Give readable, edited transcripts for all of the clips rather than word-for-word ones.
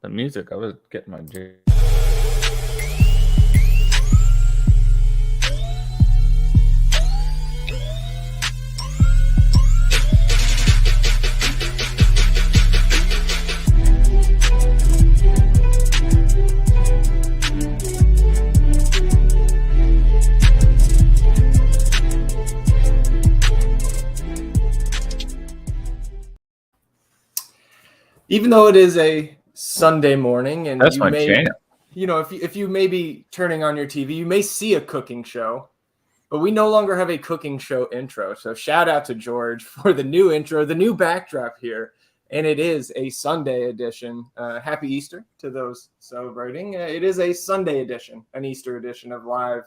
The music, I was getting my J. Even though it is a Sunday morning, and That's you my may, jam. if you may be turning on your TV, you may see a cooking show, but we no longer have a cooking show intro. So shout out to George for the new intro, the new backdrop here, and it is a Sunday edition. Happy Easter to those celebrating. It is a Sunday edition, an Easter edition of Live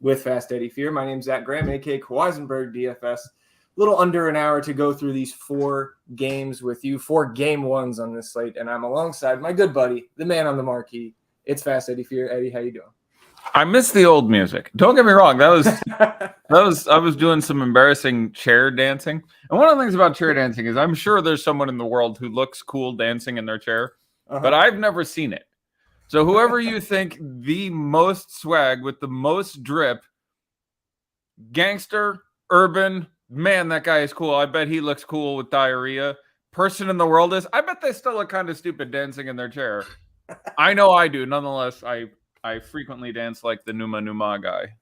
with Fast Eddie Fear. My name's Zach Graham, aka Weisenberg DFS. A little under an hour to go through these 4 games with you, 4 game ones on this slate, and I'm alongside my good buddy, the man on the marquee. It's Fast Eddie Fear. Eddie, how you doing? I miss the old music. Don't get me wrong. I was doing some embarrassing chair dancing. And one of the things about chair dancing is I'm sure there's someone in the world who looks cool dancing in their chair, but I've never seen it. So whoever you think the most swag with the most drip, gangster, urban, man, that guy is cool. I bet he looks cool with diarrhea. Person in the world is. I bet they still look kind of stupid dancing in their chair. I know I do. Nonetheless, I frequently dance like the Numa Numa guy.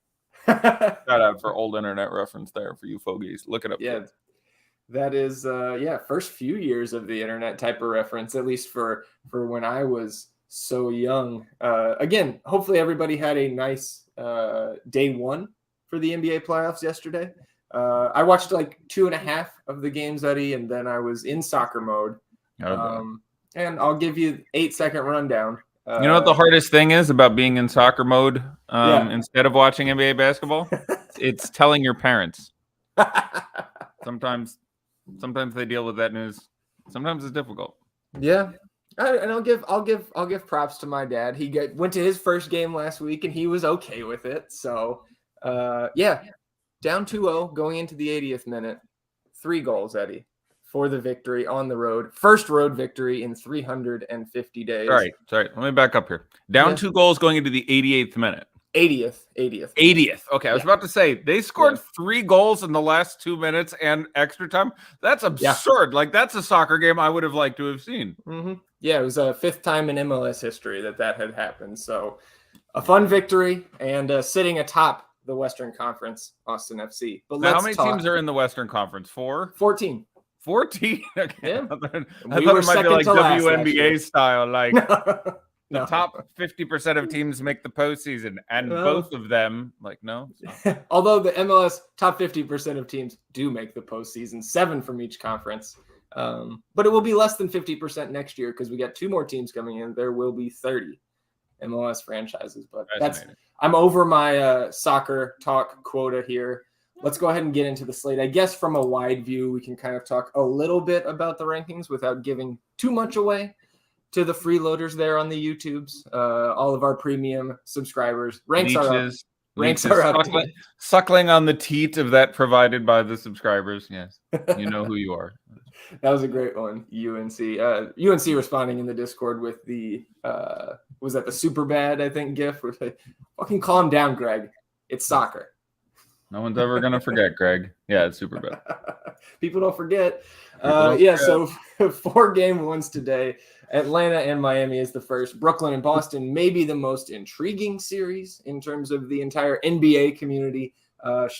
Shout out for old internet reference there for you fogies. Look it up. Yeah, that is first few years of the internet type of reference, at least for when I was so young. Again, hopefully everybody had a nice day 1 for the NBA playoffs yesterday. I watched like 2.5 of the games, Eddie, and then I was in soccer mode. And I'll give you 8-second rundown. You know what the hardest thing is about being in soccer mode instead of watching NBA basketball? It's telling your parents. Sometimes they deal with that news. Sometimes it's difficult. Yeah. And I'll give props to my dad. He went to his first game last week and he was okay with it. So down 2-0 going into the 80th minute. 3 goals, Eddie, for the victory on the road. First road victory in 350 days. Sorry. Let me back up here. Down 2 goals going into the 88th minute. 80th. Okay, I was about to say they scored 3 goals in the last 2 minutes and extra time. That's absurd. Like that's a soccer game I would have liked to have seen. Mm-hmm. Yeah, it was a 5th time in MLS history that had happened. So a fun victory and sitting atop the Western Conference, Austin FC. But now, how many teams are in the Western Conference? 4? 14. 14? Okay. Yeah. I thought it might be like WNBA style, like No. the top 50% of teams make the postseason, and both of them, like, no. Although the MLS top 50% of teams do make the postseason, 7 from each conference. But it will be less than 50% next year because we got 2 more teams coming in. There will be 30 MLS franchises, but I'm over my soccer talk quota here. Let's go ahead and get into the slate. I guess from a wide view, we can kind of talk a little bit about the rankings without giving too much away to the freeloaders there on the YouTubes. All of our premium subscribers. Ranks are up. Suckling on the teat of that provided by the subscribers. Yes, you know who you are. That was a great one. UNC responding in the Discord with the was that the super bad, I think, gif where they fucking calm down, Greg. It's soccer. No one's ever gonna forget, Greg. Yeah, it's super bad. People don't forget. So 4 game ones today. Atlanta and Miami is the first. Brooklyn and Boston may be the most intriguing series in terms of the entire NBA community.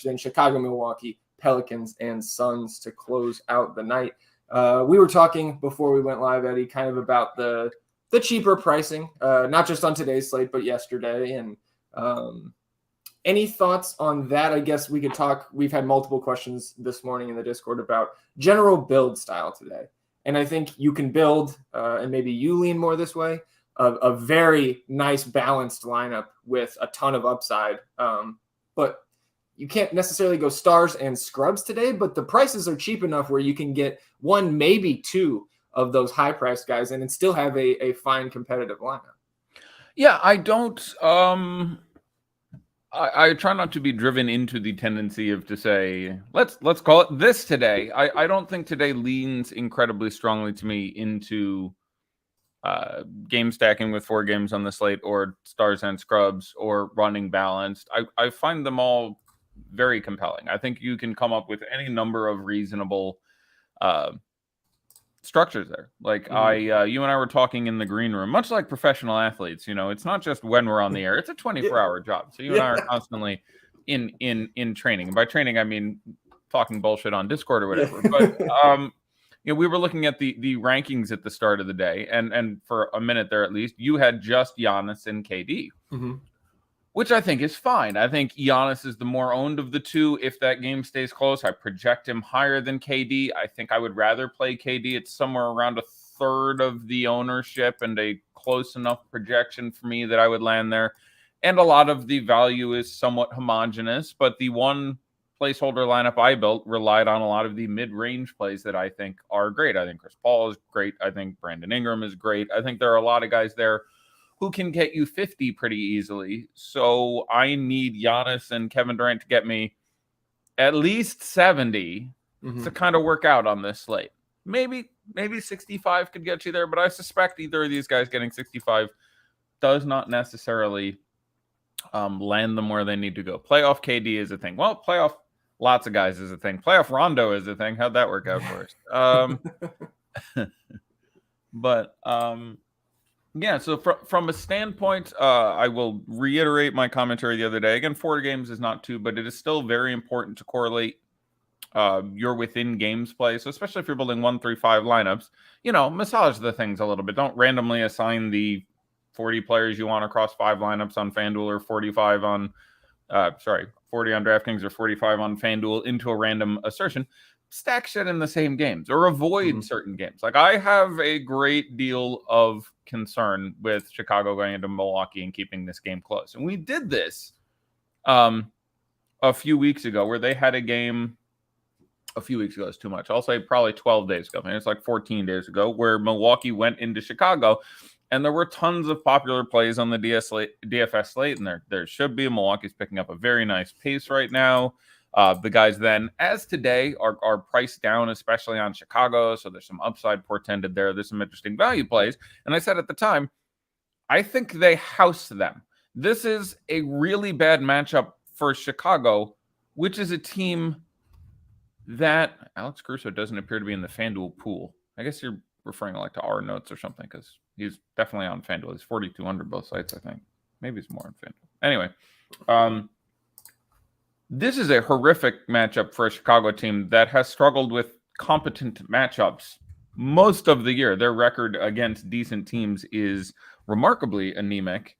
Then Chicago, Milwaukee, Pelicans, and Suns to close out the night. We were talking before we went live, Eddie, kind of about the cheaper pricing, not just on today's slate, but yesterday. And any thoughts on that? I guess we could talk. We've had multiple questions this morning in the Discord about general build style today. And I think you can build, and maybe you lean more this way, a very nice balanced lineup with a ton of upside. But you can't necessarily go stars and scrubs today, but the prices are cheap enough where you can get 1, maybe 2 of those high-priced guys and still have a fine competitive lineup. Yeah, I don't I try not to be driven into the tendency of to say, let's call it this today. I don't think today leans incredibly strongly to me into game stacking with 4 games on the slate, or stars and scrubs, or running balanced. I find them all very compelling. I think you can come up with any number of reasonable structures there. Like you and I were talking in the green room, much like professional athletes. It's not just when we're on the air; it's a 24-hour job. So you and I are constantly in training. And by training, I mean talking bullshit on Discord or whatever. But we were looking at the rankings at the start of the day, and for a minute there at least, you had just Giannis and KD, which I think is fine. I think Giannis is the more owned of the two. If that game stays close, I project him higher than KD. I think I would rather play KD. It's somewhere around a third of the ownership and a close enough projection for me that I would land there. And a lot of the value is somewhat homogenous, but the one placeholder lineup I built relied on a lot of the mid-range plays that I think are great. I think Chris Paul is great. I think Brandon Ingram is great. I think there are a lot of guys there who can get you 50 pretty easily. So I need Giannis and Kevin Durant to get me at least 70 to kind of work out on this slate. Maybe 65 could get you there, but I suspect either of these guys getting 65 does not necessarily land them where they need to go. Playoff KD is a thing. Well, playoff lots of guys is a thing. Playoff Rondo is a thing. How'd that work out for us? But yeah, so from a standpoint, I will reiterate my commentary the other day. Again, 4 games is not 2, but it is still very important to correlate your within games play. So especially if you're building 1, 3, 5 lineups, massage the things a little bit. Don't randomly assign the 40 players you want across 5 lineups on FanDuel, or 45 on 40 on DraftKings or 45 on FanDuel into a random assertion. Stack shit in the same games, or avoid certain games. Like, I have a great deal of concern with Chicago going into Milwaukee and keeping this game close. And we did this a few weeks ago, where they had a game. A few weeks ago is too much. I'll say probably 12 days ago. It's like 14 days ago, where Milwaukee went into Chicago. And there were tons of popular plays on the DFS slate, and there should be. Milwaukee's picking up a very nice pace right now. The guys then, as today, are priced down, especially on Chicago, so there's some upside portended there. There's some interesting value plays. And I said at the time, I think they house them. This is a really bad matchup for Chicago, which is a team that Alex Caruso doesn't appear to be in the FanDuel pool. I guess you're referring to our notes or something, because he's definitely on FanDuel. He's 4,200 both sites, I think. Maybe it's more on FanDuel. Anyway, this is a horrific matchup for a Chicago team that has struggled with competent matchups most of the year. Their record against decent teams is remarkably anemic,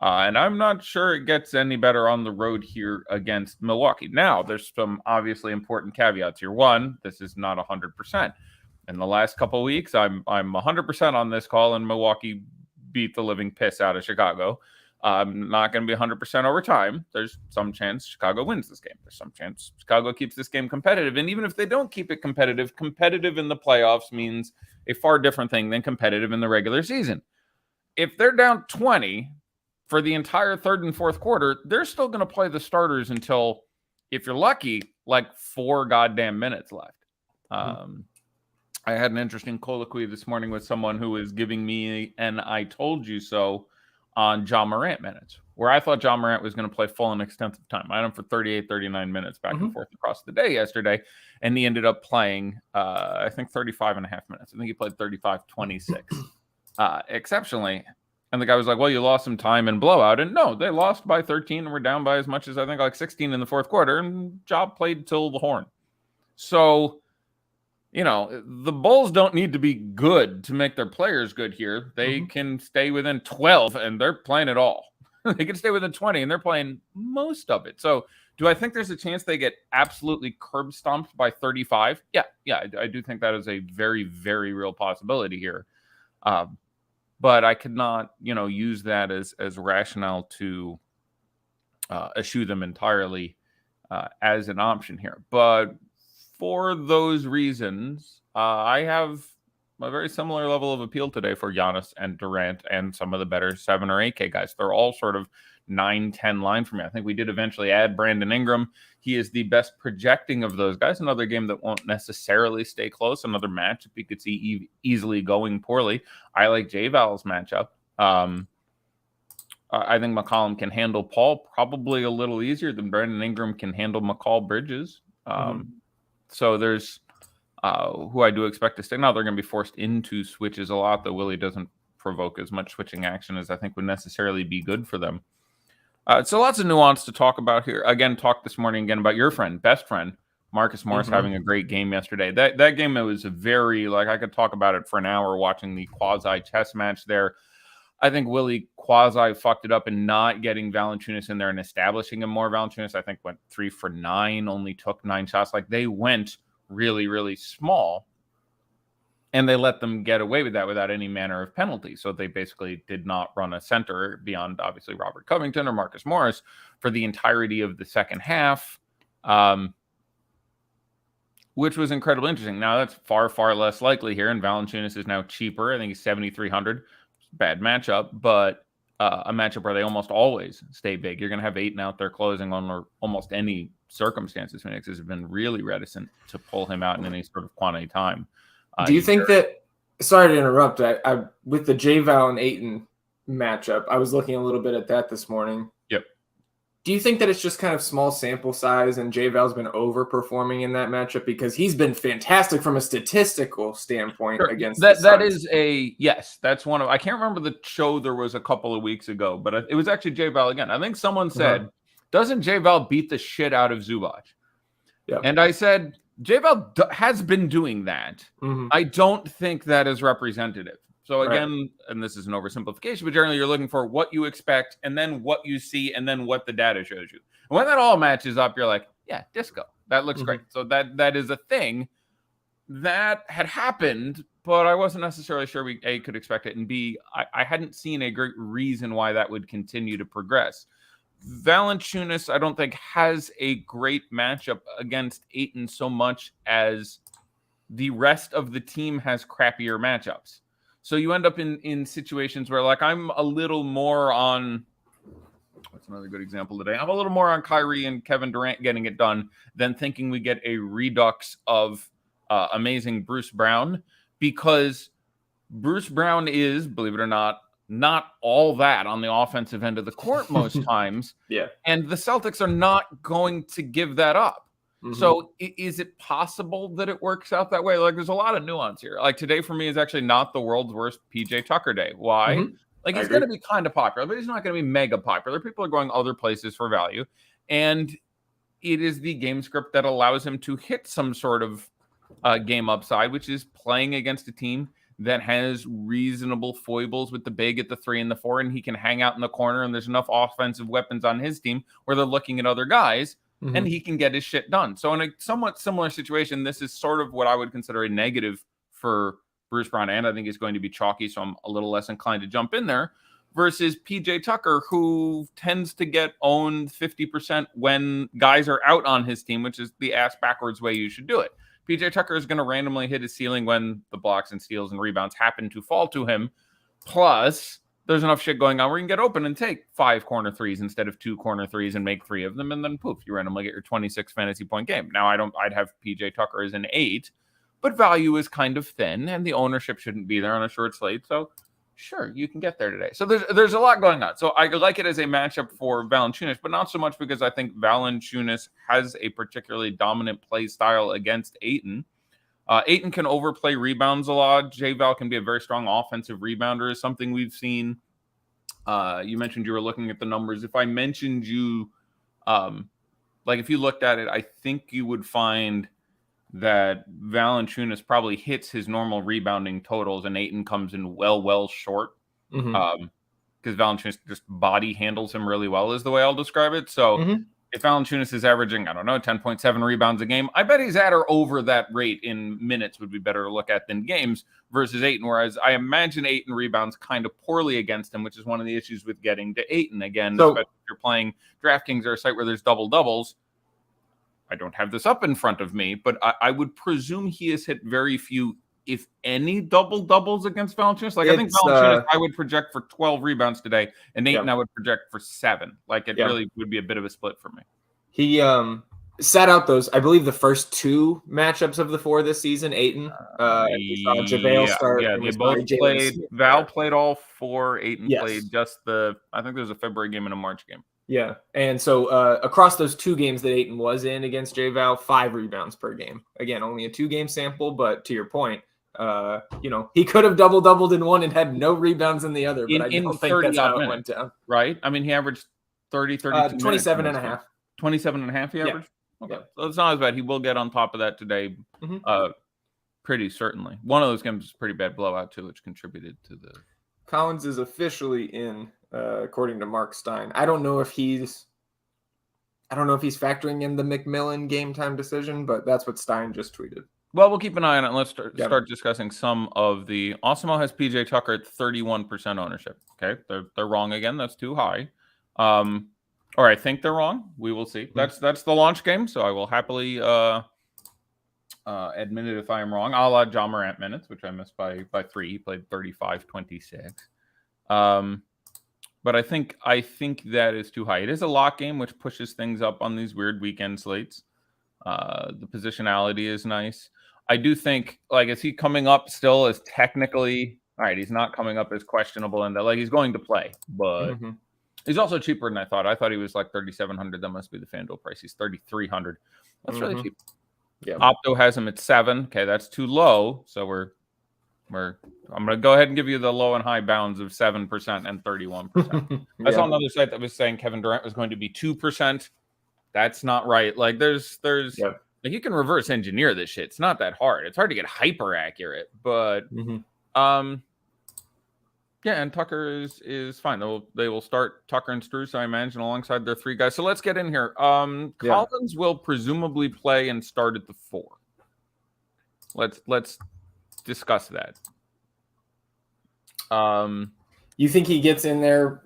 and I'm not sure it gets any better on the road here against Milwaukee. Now, there's some obviously important caveats here. One, this is not 100%. In the last couple of weeks, I'm 100% on this call, and Milwaukee beat the living piss out of Chicago. I'm not going to be 100% over time. There's some chance Chicago wins this game. There's some chance Chicago keeps this game competitive. And even if they don't keep it competitive in the playoffs means a far different thing than competitive in the regular season. If they're down 20 for the entire third and fourth quarter, they're still going to play the starters until, if you're lucky, like 4 goddamn minutes left. I had an interesting colloquy this morning with someone who was giving me an I told you so on Ja Morant minutes, where I thought Ja Morant was going to play full and extensive time. I had him for 38, 39 minutes back and forth across the day yesterday, and he ended up playing, I think, 35 and a half minutes. I think he played 35-26 exceptionally. And the guy was like, well, you lost some time in blowout. And no, they lost by 13 and were down by as much as, I think, like 16 in the fourth quarter, and Ja played till the horn. So, the Bulls don't need to be good to make their players good here. They can stay within 12, and they're playing it all. They can stay within 20, and they're playing most of it. So do I think there's a chance they get absolutely curb stomped by 35? Yeah, I do think that is a very, very real possibility here. But I could not, use that as rationale to eschew them entirely as an option here. But for those reasons, I have a very similar level of appeal today for Giannis and Durant and some of the better 7 or 8K guys. They're all sort of 9-10 line for me. I think we did eventually add Brandon Ingram. He is the best projecting of those guys. Another game that won't necessarily stay close. Another matchup you could see easily going poorly. I like J-Val's matchup. I think McCollum can handle Paul probably a little easier than Brandon Ingram can handle McCall Bridges. So there's who I do expect to stay. Now they're going to be forced into switches a lot, though Willie doesn't provoke as much switching action as I think would necessarily be good for them. So lots of nuance to talk about here. Again, talk this morning again about your best friend, Marcus Morris, having a great game yesterday. That game, it was very, like, I could talk about it for an hour watching the quasi chess match there. I think Willie quasi fucked it up in not getting Valanciunas in there and establishing him more. Valanciunas, I think, went 3 for 9, only took 9 shots. Like, they went really, really small, and they let them get away with that without any manner of penalty. So they basically did not run a center beyond, obviously, Robert Covington or Marcus Morris for the entirety of the second half, which was incredibly interesting. Now, that's far, far less likely here, and Valanciunas is now cheaper. I think he's 7,300. Bad matchup, but a matchup where they almost always stay big. You're going to have Ayton out there closing on almost any circumstances. Phoenix has been really reticent to pull him out in any sort of quantity time. Do you think that, sorry to interrupt, I with the J-Val and Ayton matchup, I was looking a little bit at that this morning. Yep. Do you think that it's just kind of small sample size and J-Val's been overperforming in that matchup because he's been fantastic from a statistical standpoint against that? That is yes. That's one of, I can't remember the show there was a couple of weeks ago, but it was actually J-Val again. I think someone said, doesn't J-Val beat the shit out of Zubac? Yeah. And I said, J-Val has been doing that. I don't think that is representative. So again, and this is an oversimplification, but generally you're looking for what you expect and then what you see and then what the data shows you. And when that all matches up, you're like, yeah, disco. That looks great. So that is a thing that had happened, but I wasn't necessarily sure we, A, could expect it, and B, I hadn't seen a great reason why that would continue to progress. Valanciunas, I don't think, has a great matchup against Ayton so much as the rest of the team has crappier matchups. So you end up in situations where, like, I'm a little more on, what's another good example today? I'm a little more on Kyrie and Kevin Durant getting it done than thinking we get a redux of amazing Bruce Brown, because Bruce Brown is, believe it or not all that on the offensive end of the court most times. And the Celtics are not going to give that up. So is it possible that it works out that way? Like, there's a lot of nuance here. Like, today for me is actually not the world's worst PJ Tucker day. Why? Like, he's going to be kind of popular, but he's not going to be mega popular. People are going other places for value. And it is the game script that allows him to hit some sort of game upside, which is playing against a team that has reasonable foibles with the big at the 3 and the 4, and he can hang out in the corner, and there's enough offensive weapons on his team where they're looking at other guys, and he can get his shit done. So in a somewhat similar situation, this is sort of what I would consider a negative for Bruce Brown, and I think he's going to be chalky, so I'm a little less inclined to jump in there, versus PJ Tucker, who tends to get owned 50% when guys are out on his team, which is the ass-backwards way you should do it. PJ Tucker is going to randomly hit his ceiling when the blocks and steals and rebounds happen to fall to him. Plus, there's enough shit going on where you can get open and take 5 corner threes instead of 2 corner threes and make 3 of them, and then poof, you randomly get your 26 fantasy point game. Now, I'd have PJ Tucker as an 8, but value is kind of thin, and the ownership shouldn't be there on a short slate. So sure, you can get there today. So there's a lot going on. So I like it as a matchup for Valanciunas, but not so much because I think Valanciunas has a particularly dominant play style against Ayton. Ayton can overplay rebounds a lot. J-Val can be a very strong offensive rebounder, is something we've seen. You mentioned you were looking at the numbers. If I mentioned you, if you looked at it, I think you would find that Valanciunas probably hits his normal rebounding totals, and Ayton comes in well short. Because Valanciunas just body handles him really well, is the way I'll describe it. So if Valanciunas is averaging, 10.7 rebounds a game, I bet he's at or over that rate in minutes would be better to look at than games versus Ayton. Whereas I imagine Ayton rebounds kind of poorly against him, which is one of the issues with getting to Ayton again. So, especially if you're playing DraftKings or a site where there's double-doubles. I don't have this up in front of me, but I would presume he has hit very few if any, double-doubles against Valanciunas. Like, I think It's, Valanciunas, I would project for 12 rebounds today, and Ayton, Yeah. I would project for 7. Like, it Yeah. really would be a bit of a split for me. He sat out those, I believe, the first 2 matchups of the 4 this season. Ayton, we saw JaVale start. Yeah, and they we saw both Jalen played. Smith Val start. played all 4. Ayton Yes. played just I think there was a February game and a March game. Yeah, and so across those 2 games that Ayton was in against J-Val, 5 rebounds per game. Again, only a 2-game sample, but to your point, he could have doubled in one and had no rebounds in the other, but I don't think that's how it went down. Right? I mean, he averaged 32 27 and a half. 27 and a half he averaged? Yeah. Okay. So it's not as bad. He will get on top of that today, pretty certainly. One of those games was a pretty bad blowout, too, which contributed to the... Collins is officially in, according to Mark Stein. I don't know if he's factoring in the McMillan game time decision, but that's what Stein just tweeted. Well, we'll keep an eye on it. Let's start discussing some of the... Awesemo has PJ Tucker at 31% ownership. Okay, they're wrong again. That's too high. Or I think they're wrong. We will see. That's the launch game, so I will happily admit it if I am wrong. A la John Morant minutes, which I missed by 3. He played 35-26. But I think that is too high. It is a lock game, which pushes things up on these weird weekend slates. The positionality is nice. I do think, like, is he coming up still as technically... All right, he's not coming up as questionable in that, like, he's going to play, but... He's also cheaper than I thought. I thought he was like 3,700. That must be the FanDuel price. He's 3,300. That's really cheap. Yeah. Opto has him at 7. Okay, that's too low. So I'm gonna go ahead and give you the low and high bounds of 7% and 31%. I saw another site that was saying Kevin Durant was going to be 2%. That's not right. Like there's like you can reverse engineer this shit. It's not that hard. It's hard to get hyper accurate, but yeah, and Tucker is fine. They will start Tucker and Strus, I imagine, alongside their 3 guys. So let's get in here. Collins will presumably play and start at the 4. Let's discuss that. You think he gets in there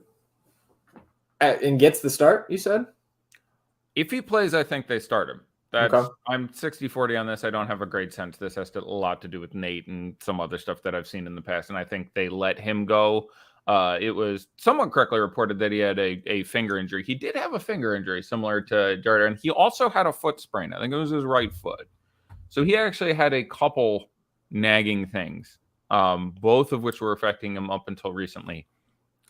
and gets the start, you said? If he plays, I think they start him. I'm 60-40 on this. I don't have a great sense. This has a lot to do with Nate and some other stuff that I've seen in the past, and I think they let him go. It was someone correctly reported that he had a finger injury. He did have a finger injury similar to Jared, and he also had a foot sprain. I think it was his right foot. So he actually had a couple nagging things, both of which were affecting him up until recently.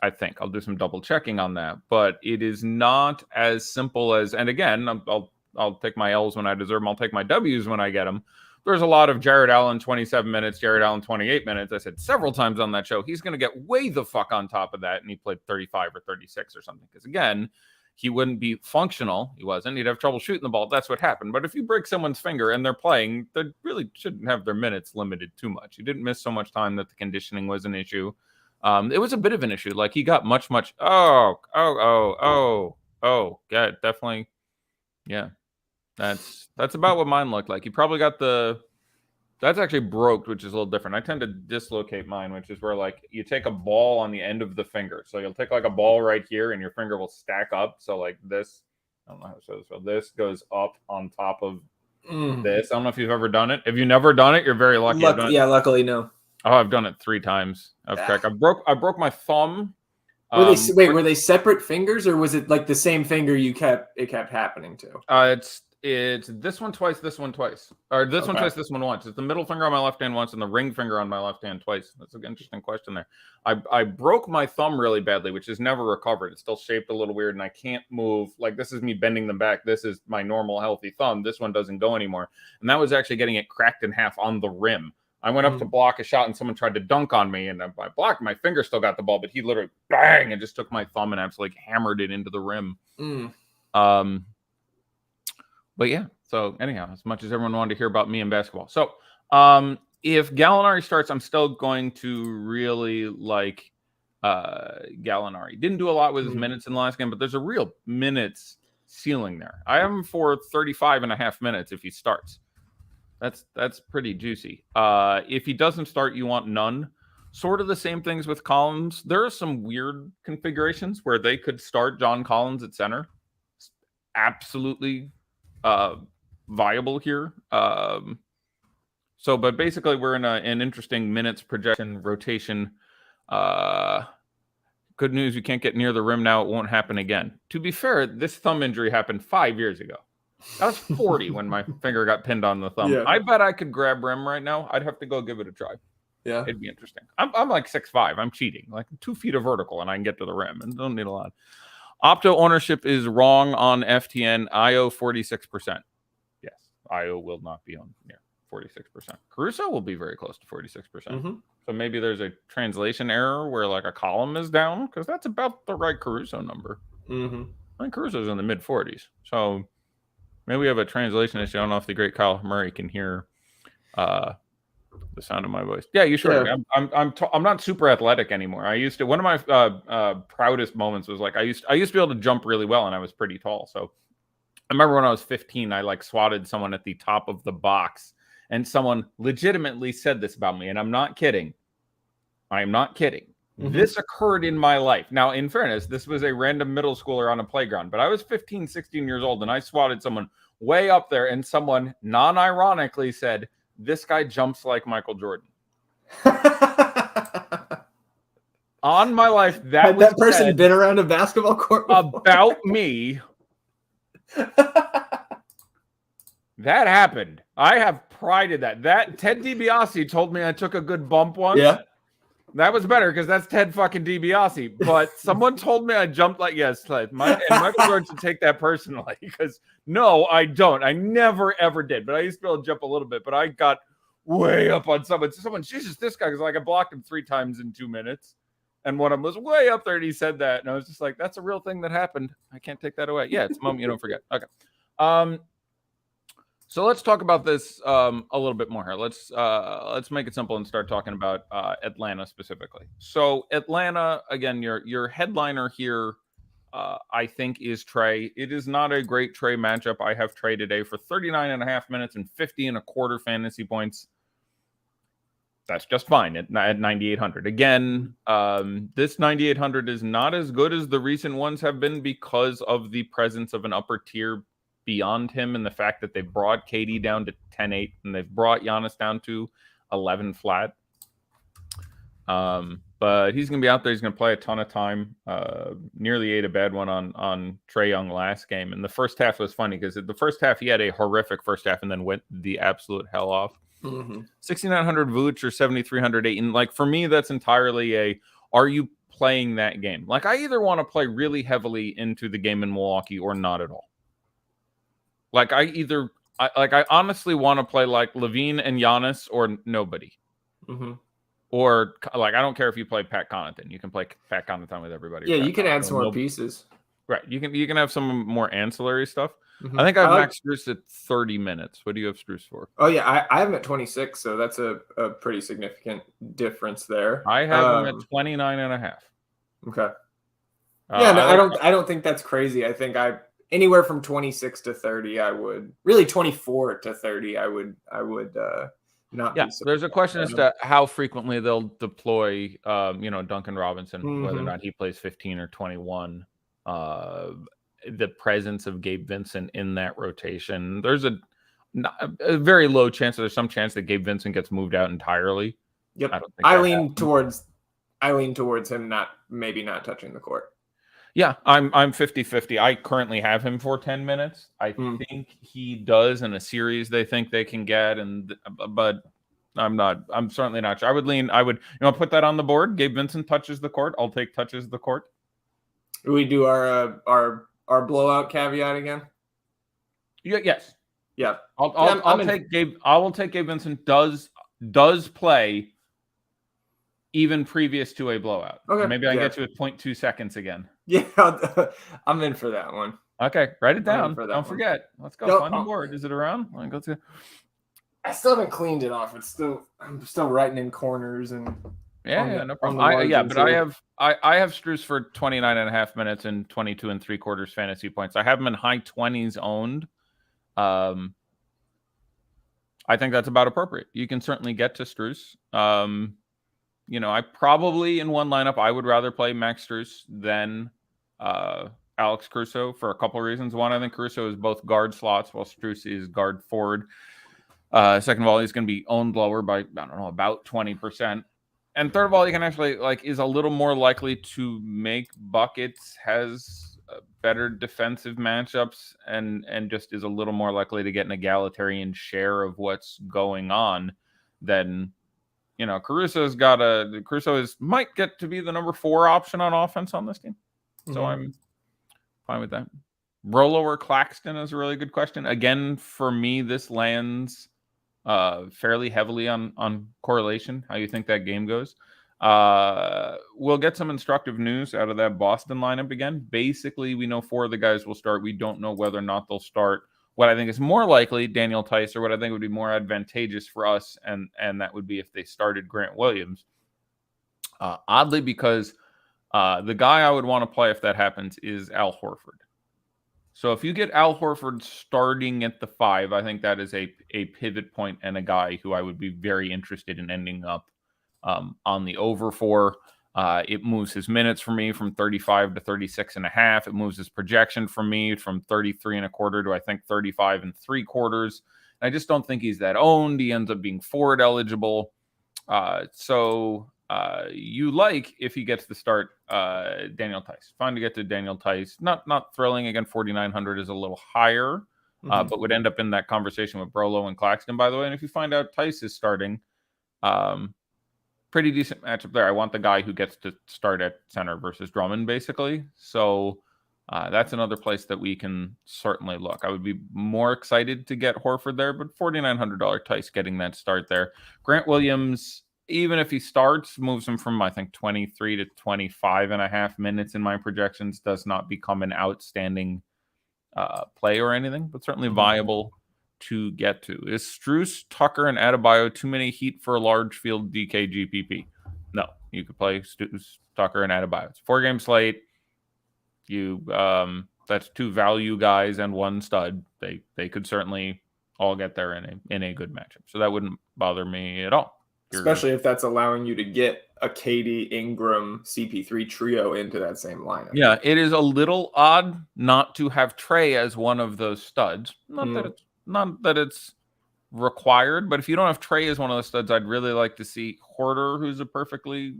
I think I'll do some double checking on that, but it is not as simple as. And again, I'll take my L's when I deserve them. I'll take my W's when I get them. There's a lot of Jared Allen 27 minutes, Jared Allen 28 minutes. I said several times on that show, he's going to get way the fuck on top of that. And he played 35 or 36 or something. Because again, he wouldn't be functional. He wasn't. He'd have trouble shooting the ball. That's what happened. But if you break someone's finger and they're playing, they really shouldn't have their minutes limited too much. He didn't miss so much time that the conditioning was an issue. It was a bit of an issue. Like he got much. Yeah, definitely. Yeah. That's about what mine looked like. He probably got that's actually broke, which is a little different. I tend to dislocate mine, which is where like you take a ball on the end of the finger. So you'll take like a ball right here and your finger will stack up. So like this, I don't know how to show this. So this goes up on top of this. I don't know if you've ever done it. If you've never done it, you're very lucky. Luckily, no. Oh, I've done it 3 times. I've cracked. I broke my thumb. Were they separate fingers, or was it like the same finger it kept happening to? It's this one twice, this one twice. Or this one twice, this one once. It's the middle finger on my left hand once and the ring finger on my left hand twice. That's an interesting question there. I broke my thumb really badly, which is never recovered. It's still shaped a little weird and I can't move. Like this is me bending them back. This is my normal healthy thumb. This one doesn't go anymore. And that was actually getting it cracked in half on the rim. I went up to block a shot and someone tried to dunk on me and I blocked. My finger still got the ball, but he literally bang and just took my thumb and absolutely hammered it into the rim. But yeah, so anyhow, as much as everyone wanted to hear about me in basketball. So if Gallinari starts, I'm still going to really like Gallinari. Didn't do a lot with his minutes in the last game, but there's a real minutes ceiling there. I have him for 35.5 minutes if he starts. That's pretty juicy. If he doesn't start, you want none. Sort of the same things with Collins. There are some weird configurations where they could start John Collins at center. It's absolutely viable here. So, but basically, we're in an interesting minutes projection rotation. Good news, you can't get near the rim now. It won't happen again. To be fair, this thumb injury happened 5 years ago. I was 40 when my finger got pinned on the thumb. Yeah. I bet I could grab rim right now. I'd have to go give it a try. Yeah. It'd be interesting. I'm like 6'5". I'm cheating. Like 2 feet of vertical, and I can get to the rim and don't need a lot. Opto ownership is wrong on FTN. IO 46%. Yes, IO will not be on near 46%. Caruso will be very close to 46%. So maybe there's a translation error where like a column is down, because that's about the right Caruso number. I think Caruso's in the mid 40s. So maybe we have a translation issue. I don't know if the great Kyle Murray can hear the sound of my voice. Yeah, you sure? Yeah. I'm not super athletic anymore. I used to. One of my proudest moments was like I used to be able to jump really well, and I was pretty tall. So I remember when I was 15, I like swatted someone at the top of the box. And someone legitimately said this about me, and I'm not kidding. I am not kidding. This occurred in my life. Now, in fairness, this was a random middle schooler on a playground, but I was 15, 16 years old, and I swatted someone way up there, and someone non-ironically said, "This guy jumps like Michael Jordan." On my life, that person been around a basketball court before? About me. That happened. I have pride in that. That Ted DiBiase told me I took a good bump once. Yeah. That was better because that's Ted fucking DiBiase. But someone told me I jumped like, yes, and Michael Jordan should take that personally, because no, I don't. I never, ever did. But I used to be able to jump a little bit, but I got way up on someone. Jesus, this guy, because like I blocked him 3 times in 2 minutes. And one of them was way up there, and he said that. And I was just like, that's a real thing that happened. I can't take that away. Yeah, it's a moment you don't forget. Okay. So let's talk about this a little bit more here. Let's make it simple and start talking about Atlanta specifically. So Atlanta, again, your headliner here, I think, is Trey. It is not a great Trey matchup. I have Trey today for 39.5 minutes and 50.25 fantasy points. That's just fine at 9,800. Again, this 9,800 is not as good as the recent ones have been because of the presence of an upper tier beyond him, and the fact that they've brought KD down to 10.8 and they've brought Giannis down to 11 flat. But he's going to be out there. He's going to play a ton of time. Nearly ate a bad one on Trae Young last game. And the first half was funny because the first half he had a horrific first half and then went the absolute hell off. 6,900 Vooch or 7,300 Ayton. Like, for me, that's entirely are you playing that game? Like, I either want to play really heavily into the game in Milwaukee or not at all. Like, I honestly want to play like Levine and Giannis or nobody. Or like, I don't care if you play Pat Connaughton. You can play Pat Connaughton with everybody. Yeah, you can add some more pieces. Right. You can have some more ancillary stuff. I think I have maxed Strus at 30 minutes. What do you have Strus for? Oh yeah, I have him at 26, so that's a pretty significant difference there. I have him at 29.5. Okay. Yeah, no, I don't think that's crazy. I think anywhere from 26 to 30, I would really 24 to 30. I would not. Yeah, there's a question as to how frequently they'll deploy, Duncan Robinson, whether or not he plays 15 or 21. The presence of Gabe Vincent in that rotation. There's a very low chance. There's some chance that Gabe Vincent gets moved out entirely. Yep. I lean towards him not touching the court. Yeah, I'm 50-50. I currently have him for 10 minutes. I think he does in a series they think they can get, but I'm certainly not sure. I would put that on the board. Gabe Vincent touches the court. I'll take touches the court. We do our blowout caveat again. Yes. Yeah. I'll take Gabe. I will take Gabe Vincent does play even previous to a blowout. Okay. Maybe I get you at 0.2 seconds again. Yeah, I'm in for that one. Okay, write it down. Don't forget. Let's go. Find the board. Is it around? I still haven't cleaned it off. I'm still writing in corners and. Yeah, no problem. I have Strus for 29.5 minutes and 22 3/4 fantasy points. I have him in high 20s owned. I think that's about appropriate. You can certainly get to Strus. I probably in one lineup I would rather play Max Strus than Alex Caruso for a couple of reasons. One, I think Caruso is both guard slots while Strus is guard forward. Second of all, he's going to be owned lower by, I don't know, about 20%. And third of all, he can actually is a little more likely to make buckets, has better defensive matchups, and just is a little more likely to get an egalitarian share of what's going on than, Caruso might get to be the number 4 option on offense on this team. So I'm fine with that. Rolo or Claxton is a really good question. Again, for me, this lands fairly heavily on correlation, how you think that game goes. We'll get some instructive news out of that Boston lineup again. Basically, we know 4 of the guys will start. We don't know whether or not they'll start. What I think is more likely, Daniel Tice, or what I think would be more advantageous for us, and that would be if they started Grant Williams. Oddly, because the guy I would want to play if that happens is Al Horford. So if you get Al Horford starting at the 5, I think that is a pivot point and a guy who I would be very interested in ending up on the over for. It moves his minutes for me from 35 to 36.5. It moves his projection for me from 33.25 to I think 35.75. I just don't think he's that owned. He ends up being forward eligible. You like if he gets to start Daniel Tice. Fine to get to Daniel Tice. Not thrilling. Again, 4,900 is a little higher, but would end up in that conversation with Brolo and Claxton, by the way. And if you find out Tice is starting, pretty decent matchup there. I want the guy who gets to start at center versus Drummond, basically. So that's another place that we can certainly look. I would be more excited to get Horford there, but $4,900 Tice getting that start there. Grant Williams, even if he starts, moves him from, I think, 23 to 25.5 minutes in my projections. Does not become an outstanding play or anything, but certainly viable to get to. Is Strus, Tucker, and Adebayo too many heat for a large field DK GPP? No, you could play Strus, Tucker, and Adebayo. It's a 4-game slate. That's 2 value guys and 1 stud. They could certainly all get there in a good matchup. So that wouldn't bother me at all. Especially if that's allowing you to get a KD, Ingram, CP3 trio into that same lineup. Yeah, it is a little odd not to have Trey as one of those studs. Not that it's required, but if you don't have Trey as one of those studs, I'd really like to see Horder, who's a perfectly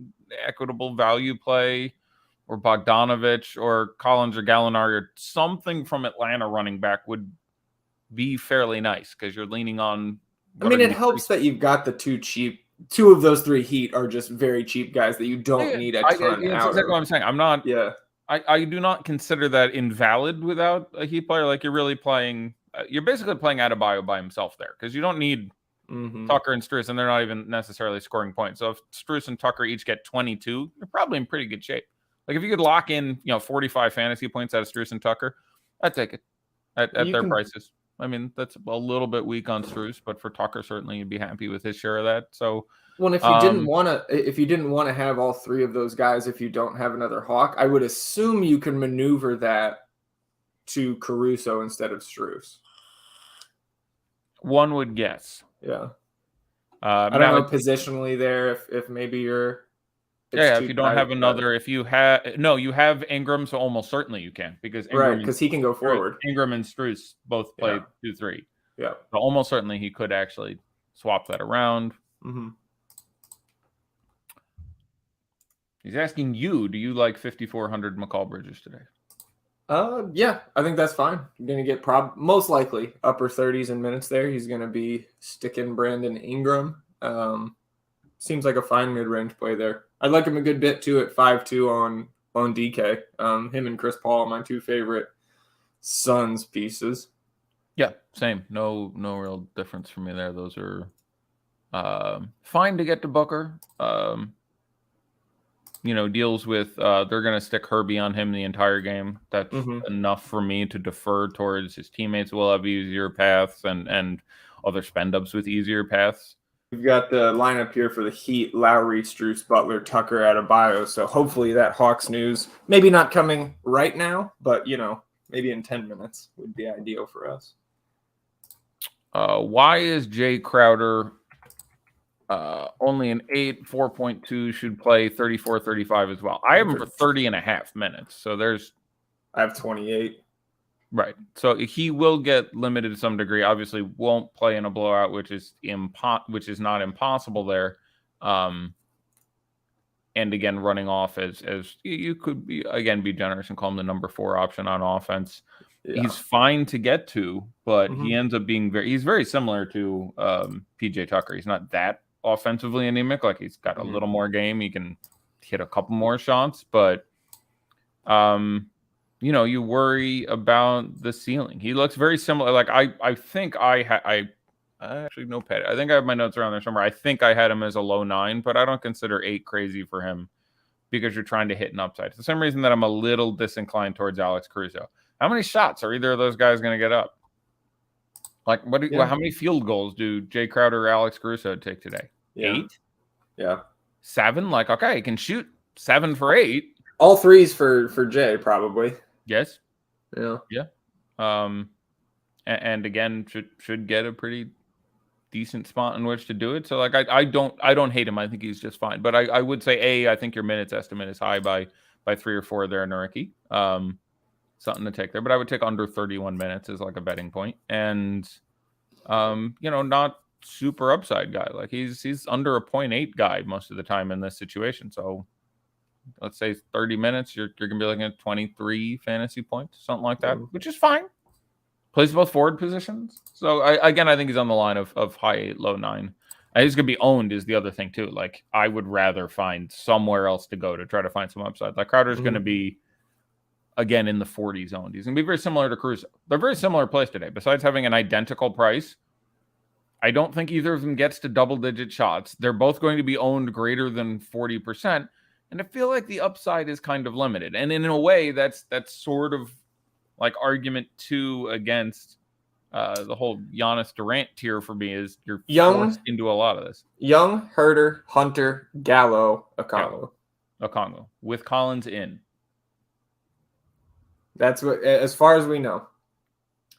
equitable value play, or Bogdanovich, or Collins, or Gallinari, or something from Atlanta running back would be fairly nice because you're leaning on. It helps that you've got the 2 of those 3 heat are just very cheap guys that you don't need a ton out of. That's exactly what I'm saying. I'm not. Yeah. I do not consider that invalid without a heat player. Like, you're really playing. You're basically playing Adebayo by himself there because you don't need Tucker and Strus, and they're not even necessarily scoring points. So if Strus and Tucker each get 22, you're probably in pretty good shape. Like, if you could lock in, 45 fantasy points out of Strus and Tucker, I'd take it at their prices. That's a little bit weak on Strus, but for Tucker, certainly you'd be happy with his share of that. So, well, if you didn't want to have all 3 of those guys, if you don't have another Hawk, I would assume you can maneuver that to Caruso instead of Strus. One would guess. Yeah. I don't know positionally there if maybe you're. If you don't have another, you have Ingram, so almost certainly you can, because he can go forward. Ingram and Strus both play 2-3. Yeah. So almost certainly he could actually swap that around. He's asking you, do you like 5,400 McCall Bridges today? Yeah, I think that's fine. You're going to get most likely upper 30s in minutes there. He's going to be sticking Brandon Ingram. Seems like a fine mid-range play there. I'd like him a good bit too at 5-2 on DK. Him and Chris Paul are my 2 favorite Suns pieces. Yeah, same. No real difference for me there. Those are fine to get to Booker. Deals with they're going to stick Herbie on him the entire game. That's enough for me to defer towards his teammates will have easier paths and other spend-ups with easier paths. We've got the lineup here for the Heat: Lowry, Strus, Butler, Tucker, Adebayo. So hopefully that Hawks news, maybe not coming right now, but, maybe in 10 minutes would be ideal for us. Why is Jay Crowder only an 8, 4.2, should play 34, 35 as well? I have him for 30.5 minutes. So I have 28. Right. So he will get limited to some degree. Obviously, won't play in a blowout, which is not impossible there. And again, running off as you could be generous and call him the number 4 option on offense. Yeah. He's fine to get to, but he ends up being he's very similar to PJ Tucker. He's not that offensively anemic. Like he's got a little more game. He can hit a couple more shots, but you worry about the ceiling. He looks very similar. Like I think I actually no pet. I think I have my notes around there somewhere. I think I had him as a low 9, but I don't consider 8 crazy for him because you're trying to hit an upside. For the same reason that I'm a little disinclined towards Alex Caruso. How many shots are either of those guys going to get up? Like how many field goals do Jay Crowder or Alex Caruso take today? 8? Yeah. 7? Like, okay, he can shoot 7 for 8. All threes for Jay, probably. Yes. Yeah. Yeah. And again, should get a pretty decent spot in which to do it. So like I don't hate him. I think he's just fine. But I would say I think your minutes estimate is high by 3 or 4 there, Nariki. Something to take there. But I would take under 31 minutes as like a betting point. And not super upside guy. Like he's under a 0.8 guy most of the time in this situation. So let's say 30 minutes, you're gonna be looking at 23 fantasy points, something like that, which is fine. Plays both forward positions. So I think he's on the line of high 8, low 9. And he's going to be owned is the other thing too. Like I would rather find somewhere else to go to try to find some upside. Like Crowder's going to be, again, in the 40 zone. He's going to be very similar to Caruso. They're very similar plays today. Besides having an identical price, I don't think either of them gets to double-digit shots. They're both going to be owned greater than 40%. And I feel like the upside is kind of limited. And in a way, that's sort of like argument 2 against the whole Giannis Durant tier for me is you're forced into a lot of this. Young, Herter, Hunter, Gallo, Okongwu with Collins in. That's what, as far as we know.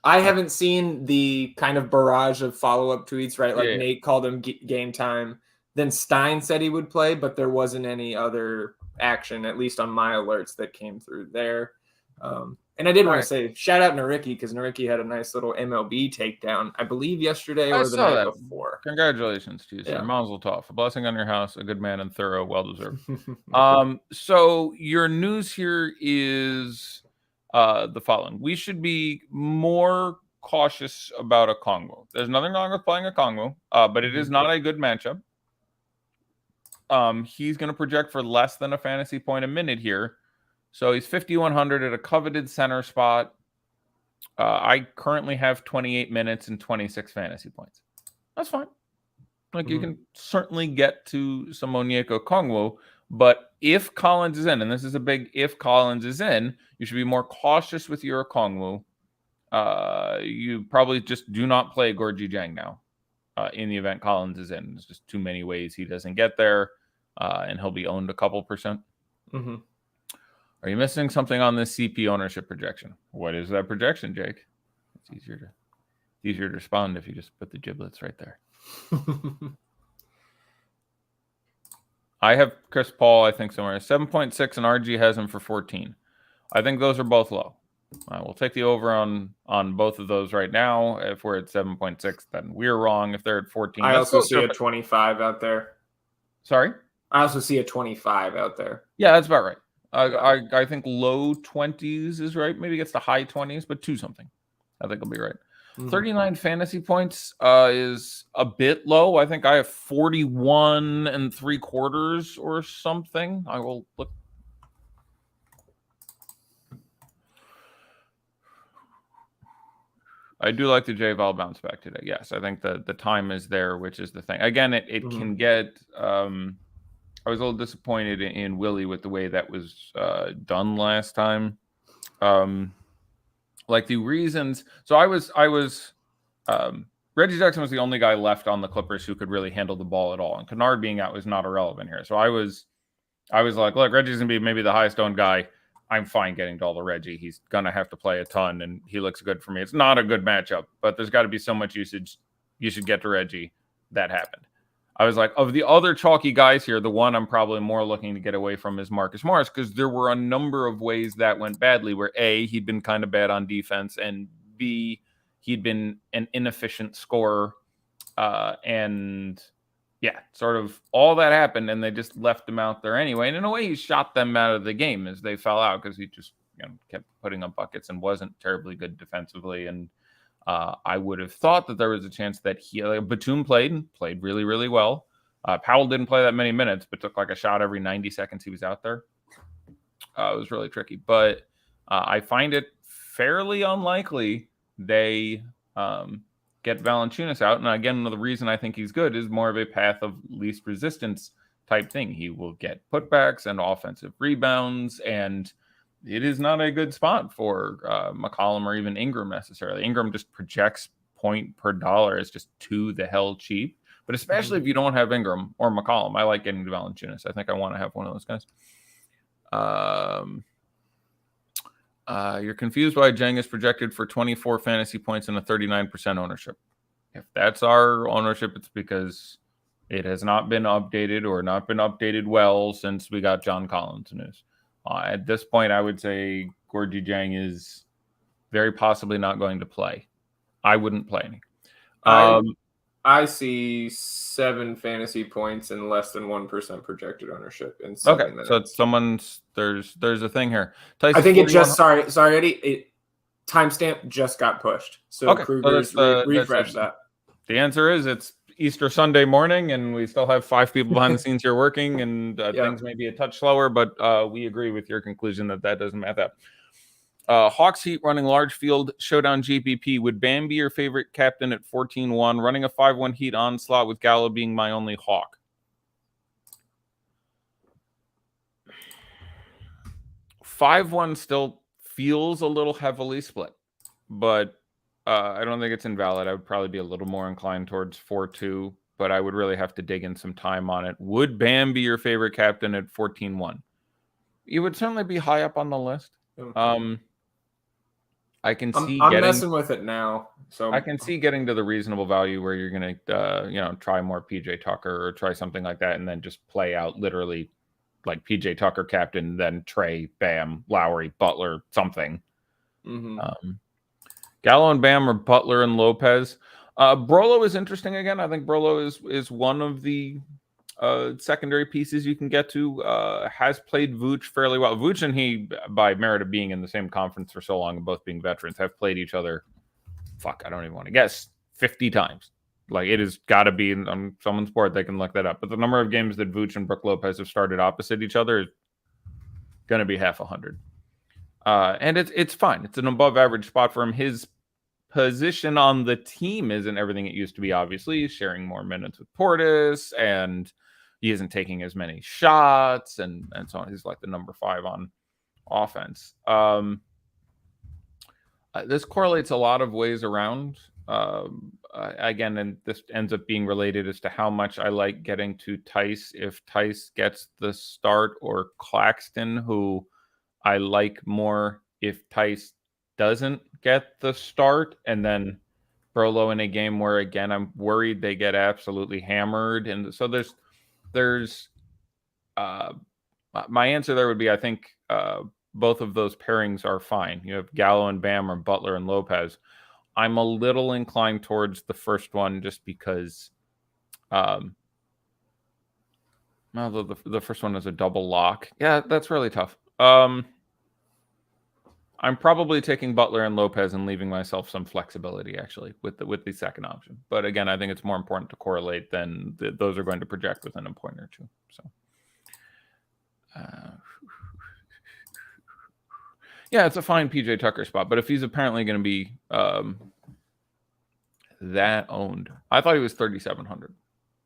I haven't seen the kind of barrage of follow-up tweets, right? Like Nate called him game time. Then Stein said he would play, but there wasn't any other action, at least on my alerts, that came through there. And I did want to say, shout out Nariki, because Nariki had a nice little MLB takedown, I believe yesterday or the night before. Congratulations to you, sir. Mazel tov. A blessing on your house, a good man and thorough, well-deserved. So your news here is the following. We should be more cautious about Okongwu. There's nothing wrong with playing Okongwu, but it is not a good matchup. He's going to project for less than a fantasy point a minute here. So he's 5,100 at a coveted center spot. I currently have 28 minutes and 26 fantasy points. That's fine. Like you can certainly get to some Onyeka Okongwu, but if Collins is in, and this is a big if Collins is in, you should be more cautious with your Okongwu. You probably just do not play Gorgie Jang now in the event Collins is in. There's just too many ways he doesn't get there, and he'll be owned a couple percent. Are you missing something on this CP ownership projection? What is that projection, Jake? It's easier to respond if you just put the giblets right there. I have Chris Paul, I think, somewhere 7.6, and RG has him for 14. I think those are both low. We'll take the over on both of those right now. If we're at 7.6, then we're wrong. If they're at 14, I also see a 25 out there. Sorry? I also see a 25 out there. Yeah, that's about right. I think low 20s is right. Maybe it gets to high 20s, but 2 something. I think it'll be right. 39 fantasy points is a bit low. I think I have 41 3/4 or something. I will look. I do like the J-Val bounce back today. Yes, I think the time is there, which is the thing. Again, it can get... I was a little disappointed in Willie with the way that was done last time. Like the reasons. So I was Reggie Jackson was the only guy left on the Clippers who could really handle the ball at all. And Kennard being out was not irrelevant here. So I was like, look, Reggie's going to be maybe the highest owned guy. I'm fine getting to all the Reggie. He's going to have to play a ton, and he looks good for me. It's not a good matchup, but there's got to be so much usage. You should get to Reggie. That happened. I was like, of the other chalky guys here, the one I'm probably more looking to get away from is Marcus Morris, because there were a number of ways that went badly where A, he'd been kind of bad on defense, and B, he'd been an inefficient scorer. And yeah, sort of all that happened, and they just left him out there anyway. And in a way, he shot them out of the game as they fell out because he just kept putting up buckets and wasn't terribly good defensively. And I would have thought that there was a chance that Batum played really, really well. Powell didn't play that many minutes, but took like a shot every 90 seconds he was out there. It was really tricky, but I find it fairly unlikely they get Valanciunas out. And again, the reason I think he's good is more of a path of least resistance type thing. He will get putbacks and offensive rebounds, and it is not a good spot for McCollum or even Ingram necessarily. Ingram just projects point per dollar as just too the hell cheap. But especially if you don't have Ingram or McCollum, I like getting to Valanciunas. I think I want to have one of those guys. You're confused why Jang is projected for 24 fantasy points and a 39% ownership. If that's our ownership, it's because it has not been updated or not been updated well since we got John Collins news. At this point, I would say Gorgie Jang is very possibly not going to play. I wouldn't play any. I see 7 fantasy points and less than 1% projected ownership in 7 minutes. So there's a thing here. Tyson, I think it just sorry Eddie. Timestamp just got pushed. So Kruger's refresh that. The answer is it's Easter Sunday morning, and we still have 5 people behind the scenes here working, and things may be a touch slower, but we agree with your conclusion that doesn't matter. Hawks Heat running large field showdown GPP. Would Bam be your favorite captain at 14-1? Running a 5-1 Heat onslaught with Gallo being my only Hawk. 5-1 still feels a little heavily split, but I don't think it's invalid. I would probably be a little more inclined towards 4-2, but I would really have to dig in some time on it. Would Bam be your favorite captain at 14-1? You would certainly be high up on the list. I can see I'm messing with it now, so I can see getting to the reasonable value where you're going to, try more PJ Tucker or try something like that, and then just play out literally like PJ Tucker captain, then Trey, Bam, Lowry, Butler, something. Gallo and Bam, or Butler and Lopez. Brolo is interesting again. I think Brolo is one of the secondary pieces you can get to. Has played Vooch fairly well. Vooch and he, by merit of being in the same conference for so long and both being veterans, have played each other, I don't even want to guess, 50 times. Like, it has got to be on someone's board. They can look that up. But the number of games that Vooch and Brook Lopez have started opposite each other is going to be half 100. And it's fine. It's an above average spot for him. His position on the team isn't everything it used to be, obviously. He's sharing more minutes with Portis, and he isn't taking as many shots, and so on. He's like the number 5 on offense. This correlates a lot of ways around. Again, and this ends up being related as to how much I like getting to Tice if Tice gets the start, or Claxton, who I like more if Tice doesn't get the start, and then Brolo in a game where, again, I'm worried they get absolutely hammered. And so there's my answer there would be, I think both of those pairings are fine. You have Gallo and Bam, or Butler and Lopez. I'm a little inclined towards the first one just because the first one is a double lock. Yeah, that's really tough. I'm probably taking Butler and Lopez and leaving myself some flexibility, actually, with the second option. But again, I think it's more important to correlate than those are going to project within a point or two. So, yeah, it's a fine PJ Tucker spot. But if he's apparently going to be that owned, I thought he was 3,700.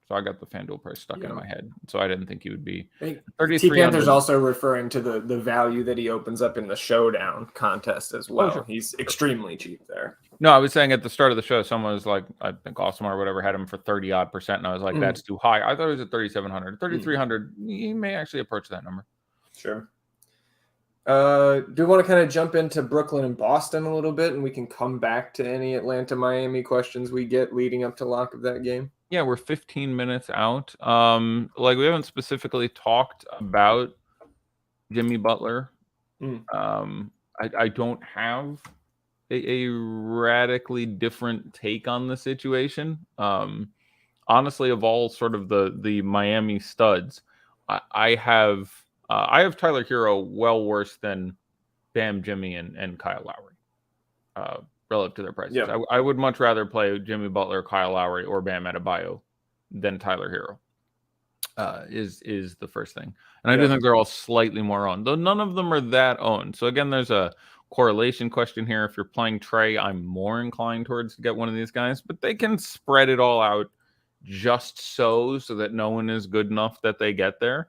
So I got the FanDuel price stuck in my head. So I didn't think he would be 3,300. T-Panther's also referring to the value that he opens up in the showdown contest as well. Oh, sure. He's extremely cheap there. No, I was saying at the start of the show, someone was like, I think Awesomar or whatever had him for 30-odd%. And I was like, that's too high. I thought it was at 3,700. 3,300, he may actually approach that number. Sure. Do we want to kind of jump into Brooklyn and Boston a little bit, and we can come back to any Atlanta-Miami questions we get leading up to lock of that game? Yeah, we're 15 minutes out. Like we haven't specifically talked about Jimmy Butler. I don't have a radically different take on the situation. Honestly, of all sort of the Miami studs, I have Tyler Hero well worse than Bam, Jimmy, and Kyle Lowry relative to their prices. Yeah. I would much rather play Jimmy Butler, Kyle Lowry, or Bam Adebayo than Tyler Hero. Is the first thing, and I do think they're all slightly more owned, though none of them are that owned. So again, there's a correlation question here. If you're playing Trey, I'm more inclined towards to get one of these guys, but they can spread it all out just so that no one is good enough that they get there.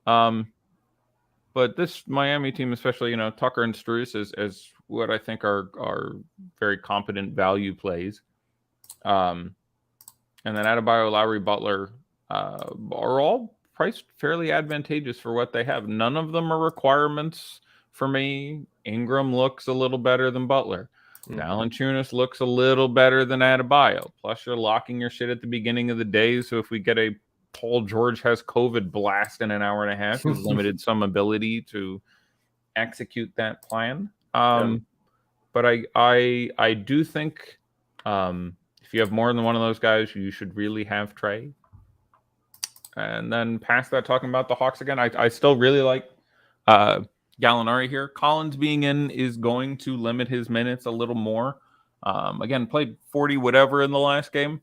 But this Miami team, especially Tucker and Strus, is what I think are very competent value plays. And then Adebayo, Lowry, Butler are all priced fairly advantageous for what they have. None of them are requirements for me. Ingram looks a little better than Butler. Valanciunas looks a little better than Adebayo. Plus, you're locking your shit at the beginning of the day. So if we get a Paul George has COVID blast in an hour and a half, he's limited some ability to execute that plan. But I do think if you have more than one of those guys, you should really have Trey. And then past that, talking about the Hawks again, I still really like Gallinari here. Collins being in is going to limit his minutes a little more. Again, played 40 whatever in the last game.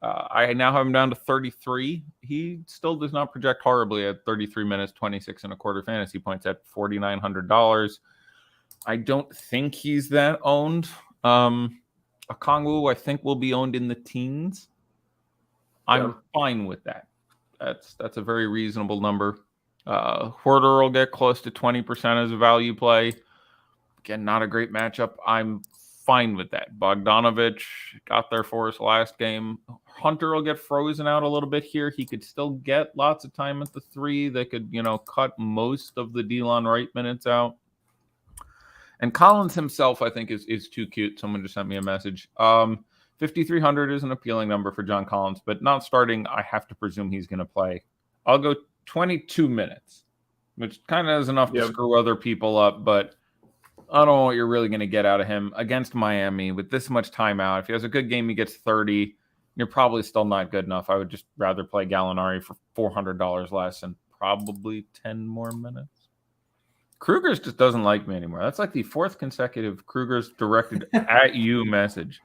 I now have him down to 33. He still does not project horribly at 33 minutes, 26 and a quarter fantasy points at $4,900. I don't think he's that owned. Okongwu, I think, will be owned in the teens. I'm fine with that. That's a very reasonable number. Hoarder will get close to 20% as a value play. Again, not a great matchup. I'm fine with that. Bogdanovich got there for us last game. Hunter will get frozen out a little bit here. He could still get lots of time at the 3. They could, cut most of the Delon Wright minutes out. And Collins himself, I think, is too cute. Someone just sent me a message. 5,300 is an appealing number for John Collins, but not starting. I have to presume he's going to play. I'll go 22 minutes, which kind of is enough to screw other people up, but I don't know what you're really going to get out of him against Miami with this much time out. If he has a good game, he gets 30. You're probably still not good enough. I would just rather play Gallinari for $400 less and probably 10 more minutes. Kruger's just doesn't like me anymore. That's like the 4th consecutive Kruger's directed at you message.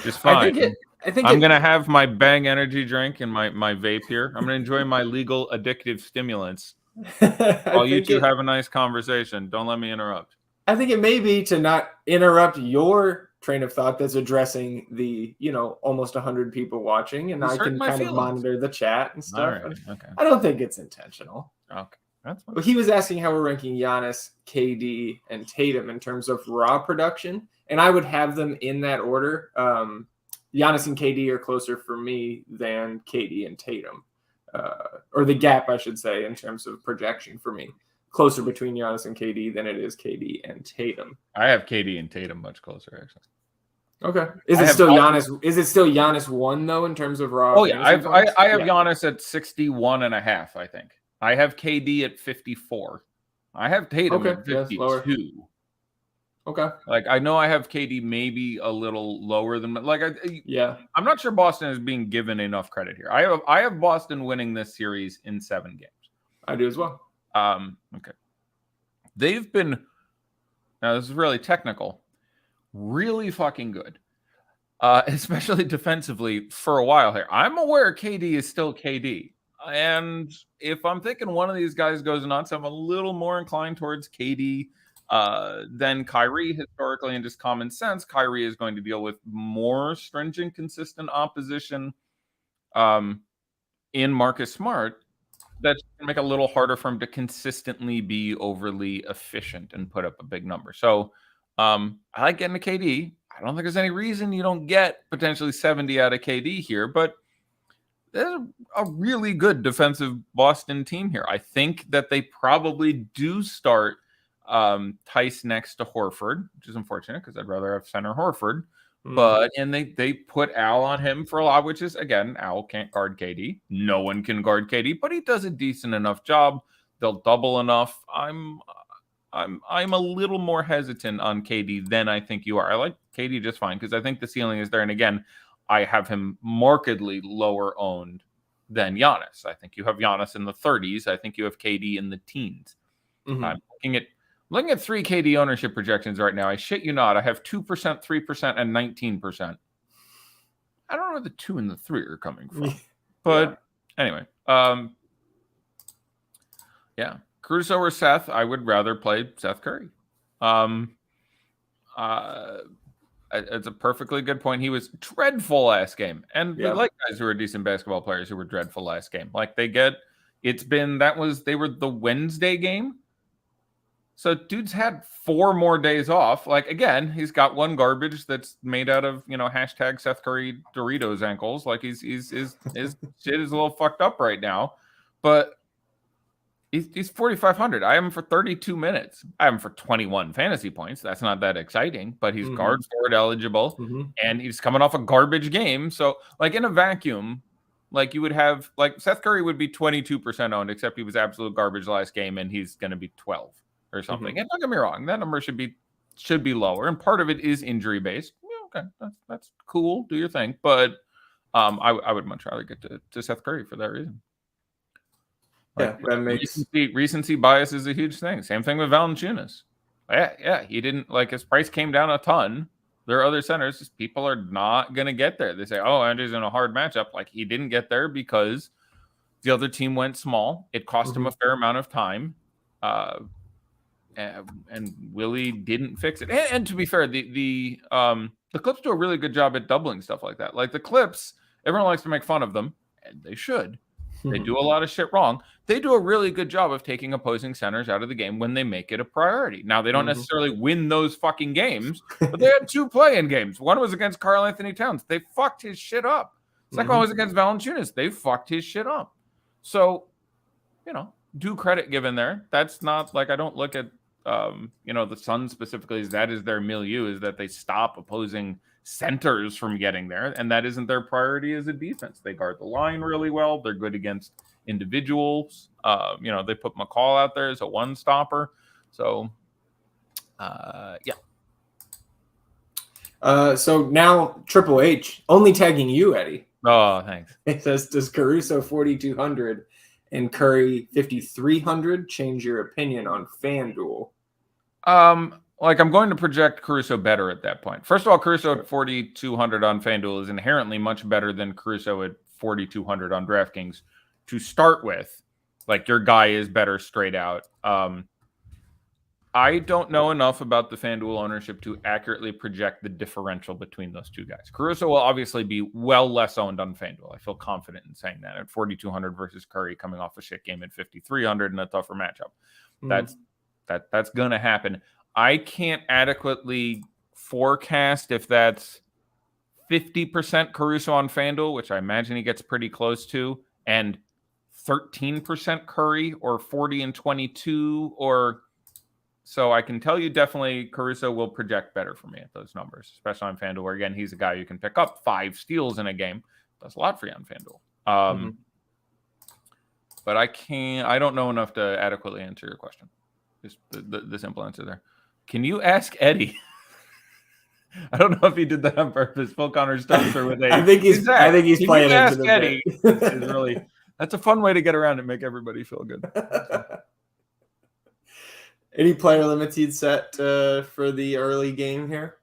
Just fine. I'm going to have my Bang energy drink and my vape here. I'm going to enjoy my legal addictive stimulants while you two have a nice conversation. Don't let me interrupt. I think it may be to not interrupt your train of thought that's addressing the, almost 100 people watching, and I can kind of monitor the chat and stuff. Right. Okay. I don't think it's intentional. Okay. That's fine. Well, he was asking how we're ranking Giannis, KD, and Tatum in terms of raw production, and I would have them in that order. Giannis and KD are closer for me than KD and Tatum, or the gap, I should say, in terms of projection for me. Closer between Giannis and KD than it is KD and Tatum. I have KD and Tatum much closer, actually. Okay. Is it still Giannis 1 though in terms of raw? Oh yeah, I have Giannis at 61.5. I think I have KD at 54. I have Tatum at 52. Okay. Like I know I have KD maybe a little lower than I'm not sure Boston is being given enough credit here. I have Boston winning this series in 7 games. I do as well. Okay. They've been, now this is really technical, really fucking good. Especially defensively for a while here. I'm aware KD is still KD. And if I'm thinking one of these guys goes nuts, I'm a little more inclined towards KD than Kyrie historically, and just common sense. Kyrie is going to deal with more stringent, consistent opposition in Marcus Smart. That's going to make it a little harder for him to consistently be overly efficient and put up a big number. So I like getting a KD. I don't think there's any reason you don't get potentially 70 out of KD here, but there's a really good defensive Boston team here. I think that they probably do start Tice next to Horford, which is unfortunate because I'd rather have center Horford. But and they put Al on him for a lot, which is again, Al can't guard KD. No one can guard KD, but he does a decent enough job. They'll double enough. I'm a little more hesitant on KD than I think you are. I like KD just fine because I think the ceiling is there. And again, I have him markedly lower owned than Giannis. I think you have Giannis in the 30s. I think you have KD in the teens. I'm looking at 3 KD ownership projections right now. I shit you not. I have 2%, 3%, and 19%. I don't know where the 2 and the 3 are coming from. But anyway, yeah. Caruso or Seth, I would rather play Seth Curry. It's a perfectly good point. He was dreadful last game. And we like guys who are decent basketball players who were dreadful last game. Like they were the Wednesday game. So dude's had 4 more days off. Like again, he's got one garbage that's made out of, hashtag Seth Curry Doritos ankles. Like his shit is a little fucked up right now. But he's 4,500. I have him for 32 minutes. I have him for 21 fantasy points. That's not that exciting, but he's guard forward eligible and he's coming off a garbage game. So like in a vacuum, like you would have like Seth Curry would be 22% owned, except he was absolute garbage last game and he's going to be 12 or something. And don't get me wrong, that number should be lower. And part of it is injury based. Yeah, okay, that's cool. Do your thing. But I would much rather get to Seth Curry for that reason. Like, that makes recency bias is a huge thing. Same thing with Valanciunas. Yeah, he didn't like his price came down a ton. There are other centers, just people are not going to get there. They say, "Oh, Andrew's in a hard matchup." Like he didn't get there because the other team went small. It cost him a fair amount of time, and Willie didn't fix it. And to be fair, the Clips do a really good job at doubling stuff like that. Like the Clips, everyone likes to make fun of them, and they should. They do a lot of shit wrong. They do a really good job of taking opposing centers out of the game when they make it a priority. Now, they don't necessarily win those fucking games, but they had 2 play-in games. One was against Karl Anthony Towns. They fucked his shit up. Second one was against Valanciunas. They fucked his shit up. So, due credit given there. That's not like I don't look at, the Suns specifically as that is their milieu, is that they stop opposing centers from getting there, and that isn't their priority as a defense. They guard the line really well. They're good against individuals. They put McCall out there as a one stopper. So so now Triple H only tagging you, Eddie. Oh, thanks. It says, does Caruso 4,200 and Curry 5,300 change your opinion on FanDuel? Like I'm going to project Caruso better at that point. First of all, Caruso at 4,200 on FanDuel is inherently much better than Caruso at 4,200 on DraftKings to start with. Like your guy is better straight out. I don't know enough about the FanDuel ownership to accurately project the differential between those two guys. Caruso will obviously be well less owned on FanDuel. I feel confident in saying that at 4,200 versus Curry coming off a shit game at 5,300 in a tougher matchup. That's going to happen. I can't adequately forecast if that's 50% Caruso on FanDuel, which I imagine he gets pretty close to, and 13% Curry or 40 and 22 or so. I can tell you definitely Caruso will project better for me at those numbers, especially on FanDuel, where again, he's a guy you can pick up 5 steals in a game. That's a lot for you on FanDuel. But I don't know enough to adequately answer your question. Just the simple answer there. Can you ask Eddie? I don't know if he did that on purpose. Phil Connor Stokes or with a. I think he's playing into ask the Eddie. That's a fun way to get around and make everybody feel good. Any player limits you'd set for the early game here?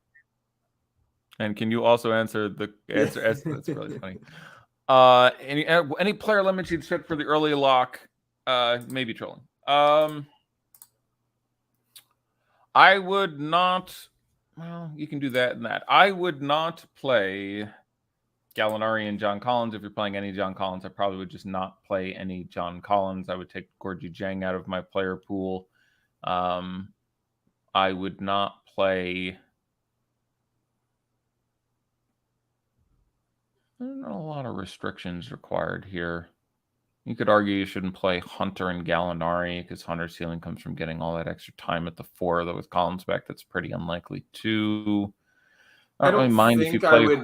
And can you also answer the answer? That's really funny. Any player limits you'd set for the early lock? Maybe trolling. I would not. Well, you can do that and that. I would not play Gallinari and John Collins. If you're playing any John Collins, I probably would just not play any John Collins. I would take Gorgie Jang out of my player pool. I would not play. There's not a lot of restrictions required here. You could argue you shouldn't play Hunter and Gallinari because Hunter's ceiling comes from getting all that extra time at the 4, though with Collins back, that's pretty unlikely too. I don't really mind if you play.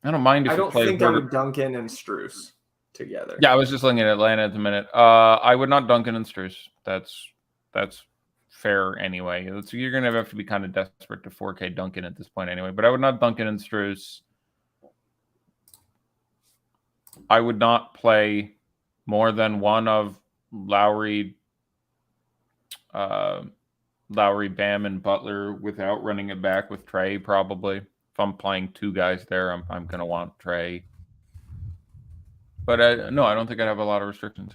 I don't mind if you play. I don't think I would Duncan and Strus together. Yeah, I was just looking at Atlanta at the minute. I would not Duncan and Strus. That's fair anyway. So you're gonna have to be kind of desperate to 4K Duncan at this point anyway. But I would not Duncan and Strus. I would not play more than one of Lowry, Bam, and Butler without running it back with Trey. Probably, if I'm playing two guys there, I'm gonna want Trey. But no, I don't think I'd have a lot of restrictions.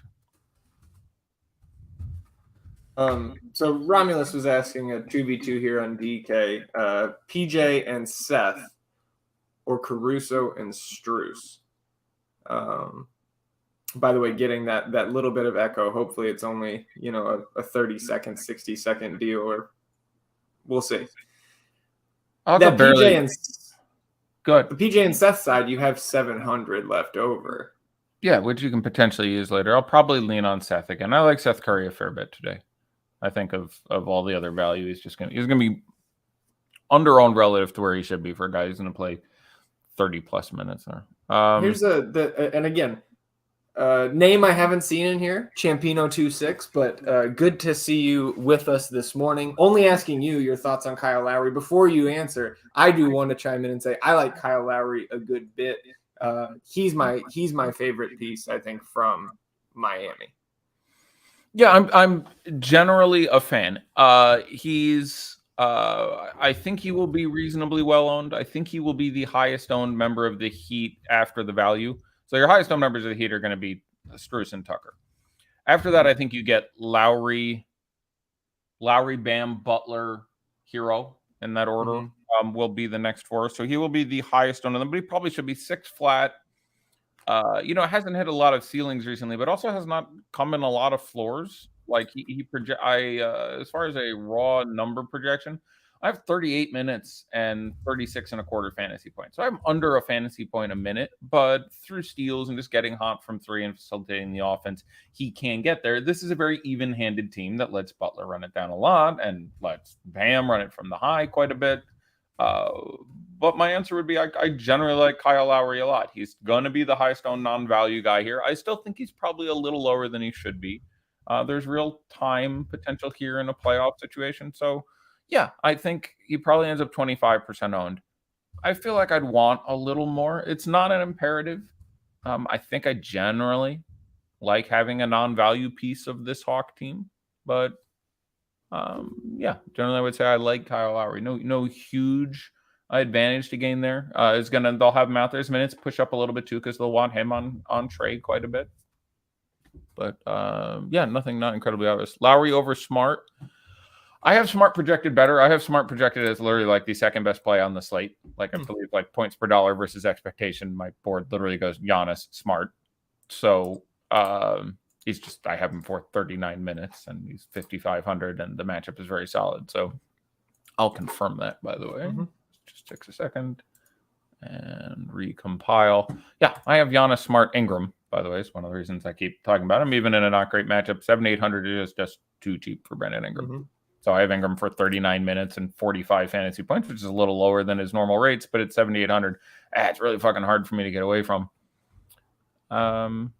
So Romulus was asking a 2v2 here on DK. PJ and Seth or Caruso and Strus. By the way, getting that little bit of echo. Hopefully it's only, a 30-second, 60-second deal, or we'll see. That barely. Good. The PJ and Seth side, you have 700 left over. Yeah, which you can potentially use later. I'll probably lean on Seth again. I like Seth Curry a fair bit today. I think of all the other value, he's gonna be under-owned relative to where he should be for a guy who's gonna play 30+ minutes there. Here's and again, name I haven't seen in here, Champino26, but good to see you with us this morning. Only asking you your thoughts on Kyle Lowry. Before you answer, I do want to chime in and say I like Kyle Lowry a good bit. He's my favorite piece, I think, from Miami. Yeah, I'm generally a fan. I think he will be reasonably well owned. I think he will be the highest owned member of the Heat after the value. So your highest owned members of the Heat are going to be Strus and Tucker. After that, I think you get Lowry, Bam, Butler, Hero in that order. Will be the next four. So he will be the highest owned of them, but he probably should be 6 flat. Hasn't hit a lot of ceilings recently, but also has not come in a lot of floors. Like as far as a raw number projection, I have 38 minutes and 36 and a quarter fantasy points. So I'm under a fantasy point a minute, but through steals and just getting hot from three and facilitating the offense, he can get there. This is a very even-handed team that lets Butler run it down a lot and lets Bam run it from the high quite a bit. But my answer would be I generally like Kyle Lowry a lot. He's going to be the highest owned non-value guy here. I still think he's probably a little lower than he should be. There's real time potential here in a playoff situation. So, yeah, I think he probably ends up 25% owned. I feel like I'd want a little more. It's not an imperative. I think I generally like having a non-value piece of this Hawk team. But, generally I would say I like Kyle Lowry. No huge advantage to gain there. They'll have him out there. His minutes push up a little bit too because they'll want him on trade quite a bit. But nothing not incredibly obvious. Lowry over Smart. I have Smart projected better. I have Smart projected as literally like the second best play on the slate. Like I believe like points per dollar versus expectation. My board literally goes Giannis, Smart. So I have him for 39 minutes and he's 5,500 and the matchup is very solid. So I'll confirm that, by the way. Just takes a second and recompile. Yeah, I have Giannis, Smart, Ingram, by the way. It's one of the reasons I keep talking about him. Even in a not great matchup, 7,800 is just too cheap for Brandon Ingram. So I have Ingram for 39 minutes and 45 fantasy points, which is a little lower than his normal rates, but it's 7,800. It's really fucking hard for me to get away from. We're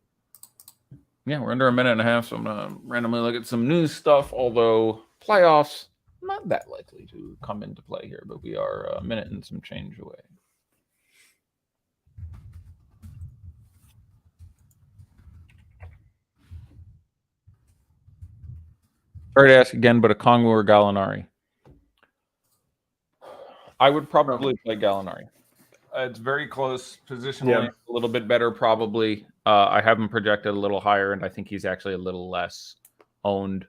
under a minute and a half, so I'm going to randomly look at some news stuff, although playoffs, not that likely to come into play here, but we are a minute and some change away. Sorry to ask again, but a Kongwu or Gallinari? I would probably play Gallinari. It's very close positionally, a little bit better probably. I have him projected a little higher, and I think he's actually a little less owned.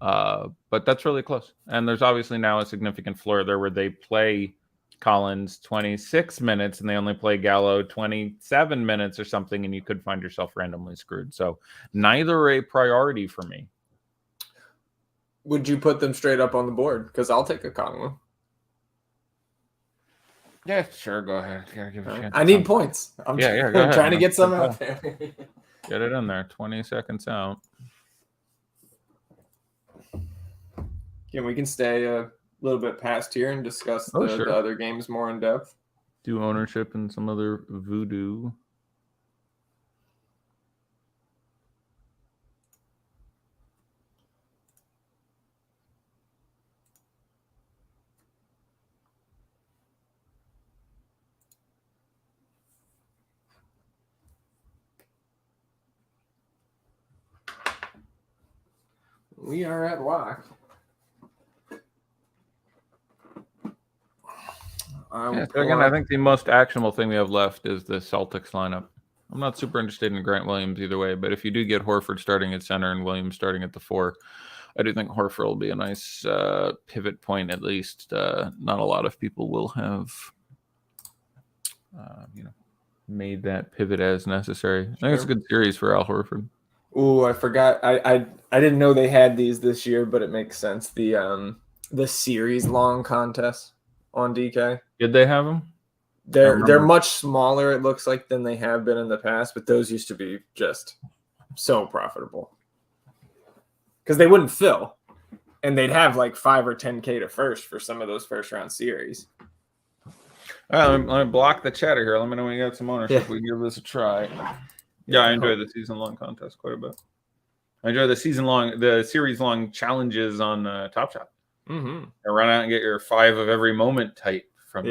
But that's really close. And there's obviously now a significant floor there where they play Collins 26 minutes and they only play Gallo 27 minutes or something, and you could find yourself randomly screwed. So neither a priority for me. Would you put them straight up on the board? Because I'll take a Kongwu. Yeah, sure. Go ahead. Gotta give a chance. I need points. I'm go ahead. Trying to get some out there. Get it in there. 20 seconds out. Yeah, we can stay little bit past here and discuss Oh, the sure. other games more in depth? Do ownership and some other voodoo. We are at lock. So again, I think the most actionable thing we have left is the Celtics lineup. I'm not super interested in Grant Williams either way, but if you do get Horford starting at center and Williams starting at the 4, I do think Horford will be a nice pivot point. At least not a lot of people will have, made that pivot as necessary. I think it's a good series for Al Horford. Oh, I forgot. I didn't know they had these this year, but it makes sense. The series long contest on DK. Did they have them? They're much smaller, it looks like, than they have been in the past, but those used to be just so profitable because they wouldn't fill, and they'd have like 5 or 10K to first for some of those first round series. All right, let me block the chatter here. Let me know when you got some ownership. We can give this a try. Yeah, I enjoy the season-long contest quite a bit. I enjoy the series-long challenges on Top Shot. Mm-hmm. And run out and get your 5 of every moment type from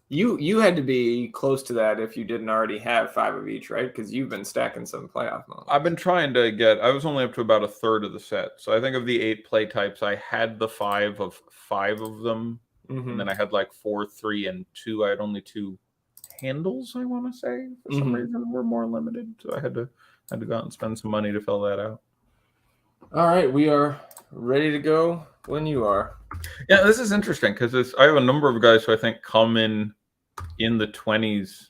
You had to be close to that if you didn't already have 5 of each, right? Because you've been stacking some playoff modes. I've been trying to get. I was only up to about a third of the set, so I think of the 8 play types, I had the 5 of them, and then I had like 4, 3, and 2. I had only 2 handles. I want to say for some reason we're more limited, so I had to go out and spend some money to fill that out. All right, we are ready to go when you are. Yeah, this is interesting because I have a number of guys who I think come in the 20s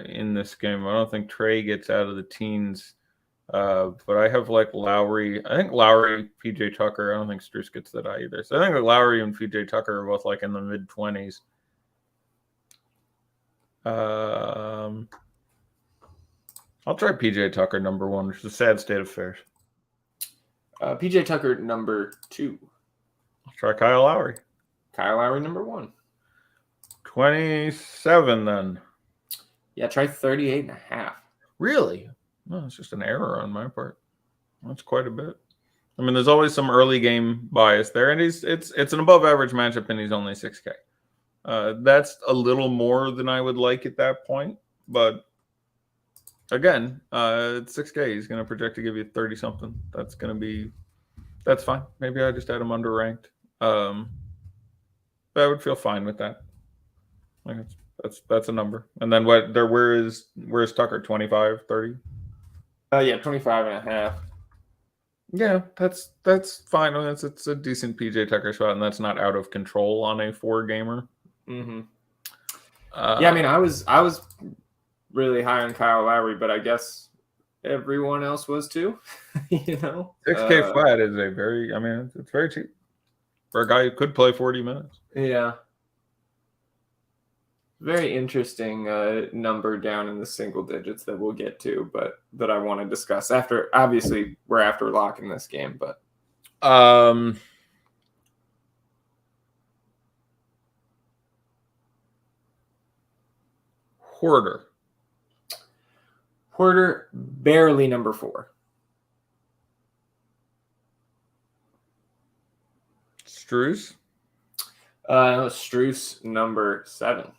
in this game. I don't think Trey gets out of the teens, but I have like Lowry. I think Lowry, PJ Tucker. I don't think Strus gets that high either. So I think Lowry and PJ Tucker are both like in the mid 20s. I'll try PJ Tucker number 1, which is a sad state of affairs. PJ Tucker number 2. I'll try Kyle Lowry. Kyle Lowry number 1. 27 then. Yeah, try 38.5. Really? No, it's just an error on my part. That's quite a bit. I mean, there's always some early game bias there, and it's an above average matchup, and he's only 6K. That's a little more than I would like at that point, but again, it's 6K. He's going to project to give you 30 something. That's fine. Maybe I just had him underranked. But I would feel fine with that. Like that's a number. And then where's Tucker? 25, 30? Yeah, 25.5. Yeah, that's fine. It's a decent PJ Tucker spot, and that's not out of control on a 4-gamer. Mm-hmm. Yeah, I mean, I was really high on Kyle Lowry, but I guess everyone else was too. 6K flat is it's very cheap for a guy who could play 40 minutes. Yeah. Very interesting number down in the single digits that we'll get to, but that I want to discuss after. Obviously, we're after lock in this game, but Porter barely number 4. Strus? Strus number 7.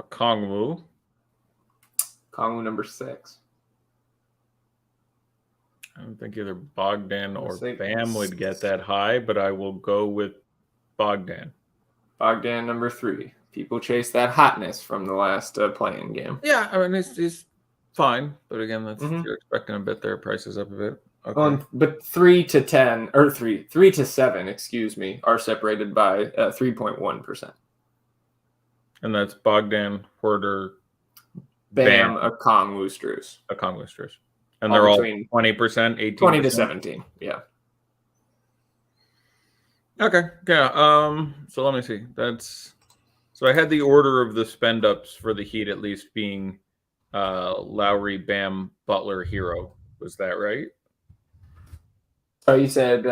Kongwu number 6. I don't think either Bogdan or Bam would get that high, but I will go with Bogdan. Bogdan number 3. People chase that hotness from the last playing game. Yeah, I mean it's fine, but again, you're expecting a bit there. Prices up a bit. Okay. But 3 to 10 or 3 to 7, excuse me, are separated by 3.1%. And that's Bogdan, Porter, Bam, a Kongwu, Strus. And they're all 20%, 18%? 20 to 17, yeah. Okay, yeah. So let me see. So I had the order of the spend ups for the Heat at least being Lowry, Bam, Butler, Hero. Was that right? Oh, you said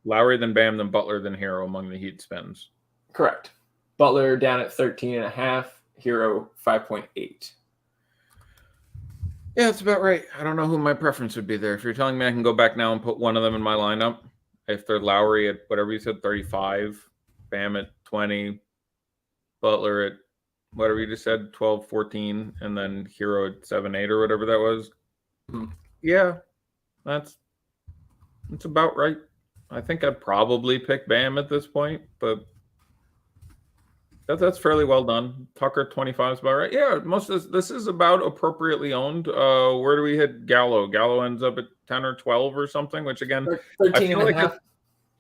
Lowry, then Bam, then Butler, then Hero among the Heat spends. Correct. Butler down at 13.5, Hero 5.8. Yeah, that's about right. I don't know who my preference would be there. If you're telling me I can go back now and put one of them in my lineup, if they're Lowry at whatever you said, 35, Bam at 20, Butler at whatever you just said, 12, 14, and then Hero at 7, 8 or whatever that was. Mm-hmm. Yeah, that's about right. I think I'd probably pick Bam at this point, but that's fairly well done. Tucker 25 is about right. Yeah, most of this is about appropriately owned. Where do we hit Gallo? Gallo ends up at 10 or 12 or something, which again, 13 and a half.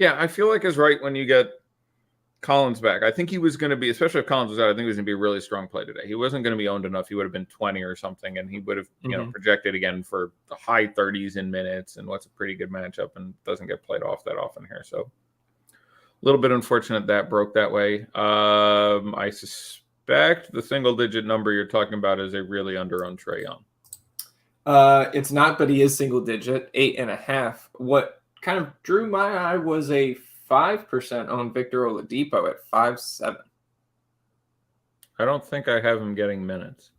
I feel like is right when you get Collins back. I think he was going to be, especially if Collins was out, I think he was going to be a really strong play today. He wasn't going to be owned enough. He would have been 20 or something, and he would have, projected again for the high 30s in minutes, and what's a pretty good matchup and doesn't get played off that often here. So a little bit unfortunate that broke that way. I suspect the single-digit number you're talking about is a really under-owned Trae Young. It's not, but he is single-digit, 8.5. What kind of drew my eye was a 5% on Victor Oladipo at 5.7. I don't think I have him getting minutes.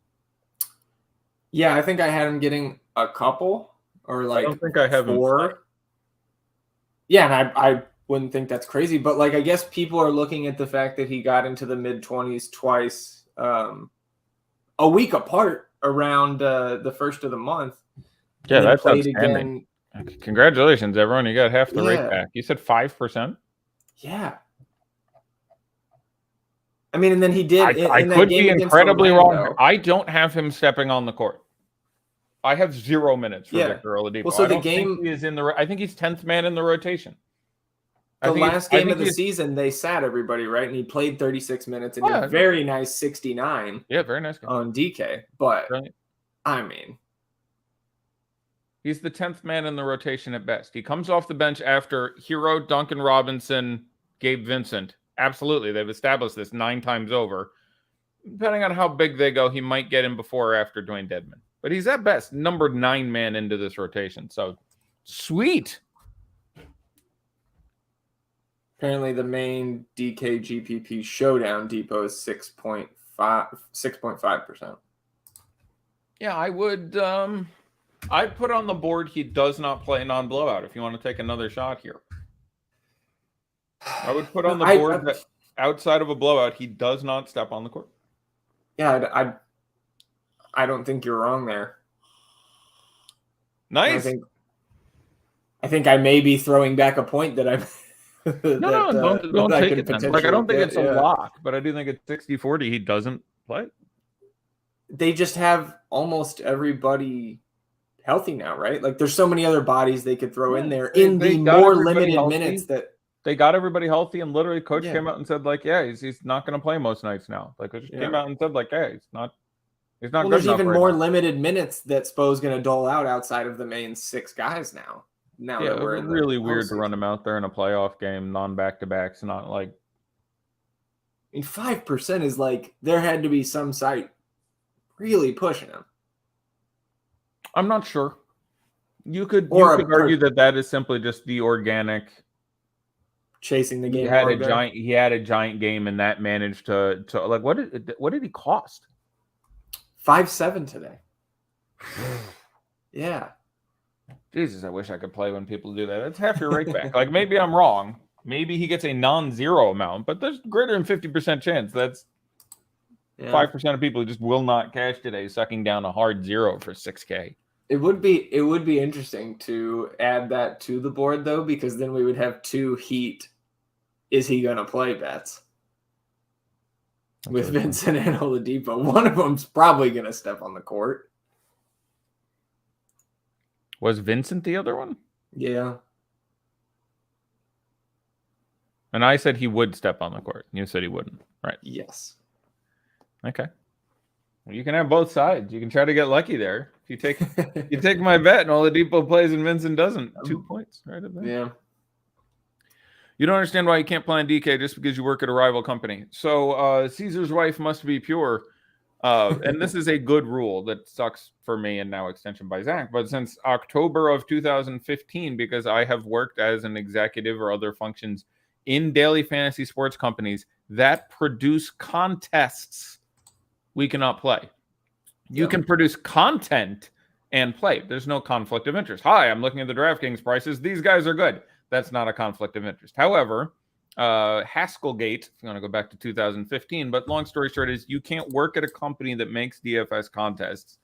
Yeah, I think I had him getting a couple or like I don't think I have 4. him. Yeah, and I wouldn't think that's crazy, but like I guess people are looking at the fact that he got into the mid-20s twice, a week apart around the first of the month. Yeah, that's outstanding. Congratulations, everyone. You got half the rate back. You said 5%? Yeah. I mean, and then he did. I could be incredibly wrong. I don't have him stepping on the court. I have 0 minutes for Victor Oladipo. Well, so I think he is in the. I think he's 10th man in the rotation. The last game of the season, they sat everybody, right? And he played 36 minutes and a very nice 69. Yeah, very nice game on DK. But I mean, he's the 10th man in the rotation at best. He comes off the bench after Hero, Duncan Robinson, Gabe Vincent. Absolutely. They've established this 9 times over. Depending on how big they go, he might get in before or after Dwayne Dedmon. But he's at best number 9 man into this rotation. So, sweet. Apparently, the main DK GPP showdown depot is 6.5%. Yeah, I would. I'd put on the board he does not play non-blowout if you want to take another shot here. I would put on the board that outside of a blowout, he does not step on the court. Yeah, I don't think you're wrong there. Nice. I think I may be throwing back a point that I'm. Don't take it then. Like, I don't think it's a lock, but I do think it's 60-40. He doesn't play. They just have almost everybody healthy now, right? Like, there's so many other bodies they could throw in there in the more limited minutes that they got everybody healthy. And literally, coach came out and said, like, he's not going to play most nights now. Like, coach came out and said, like, he's not. Well, there's even more limited minutes that Spo's going to dole out outside of the main 6 guys now. Now that we're in really weird to run him out there in a playoff game, non-back-to-backs, not like. I mean, 5% is like there had to be some site really pushing him. I'm not sure. You could argue that is simply just the organic chasing the game. He had a giant game, and that managed to like what did he cost? 5.7 today. Yeah. Jesus, I wish I could play when people do that. That's half your rate back. Like, maybe I'm wrong. Maybe he gets a non-zero amount, but there's greater than 50% chance. That's 5% of people who just will not cash today, sucking down a hard 0 for 6K. It would be interesting to add that to the board, though, because then we would have 2 Heat. Is he going to play bets with Vincent and Oladipo? One of them's probably going to step on the court. Was Vincent the other one? Yeah. And I said he would step on the court. You said he wouldn't, right? Yes. Okay. Well, you can have both sides. You can try to get lucky there. If you take my bet and Oladipo plays and Vincent doesn't, 2 points right up there. Yeah. You don't understand why you can't play on DK just because you work at a rival company. So Caesar's wife must be pure. And this is a good rule that sucks for me and now extension by Zach. But since October of 2015, because I have worked as an executive or other functions in daily fantasy sports companies that produce contests, we cannot play. You can produce content and play. There's no conflict of interest. Hi, I'm looking at the DraftKings prices. These guys are good. That's not a conflict of interest. However, Haskellgate, if you want to go back to 2015, but long story short is you can't work at a company that makes DFS contests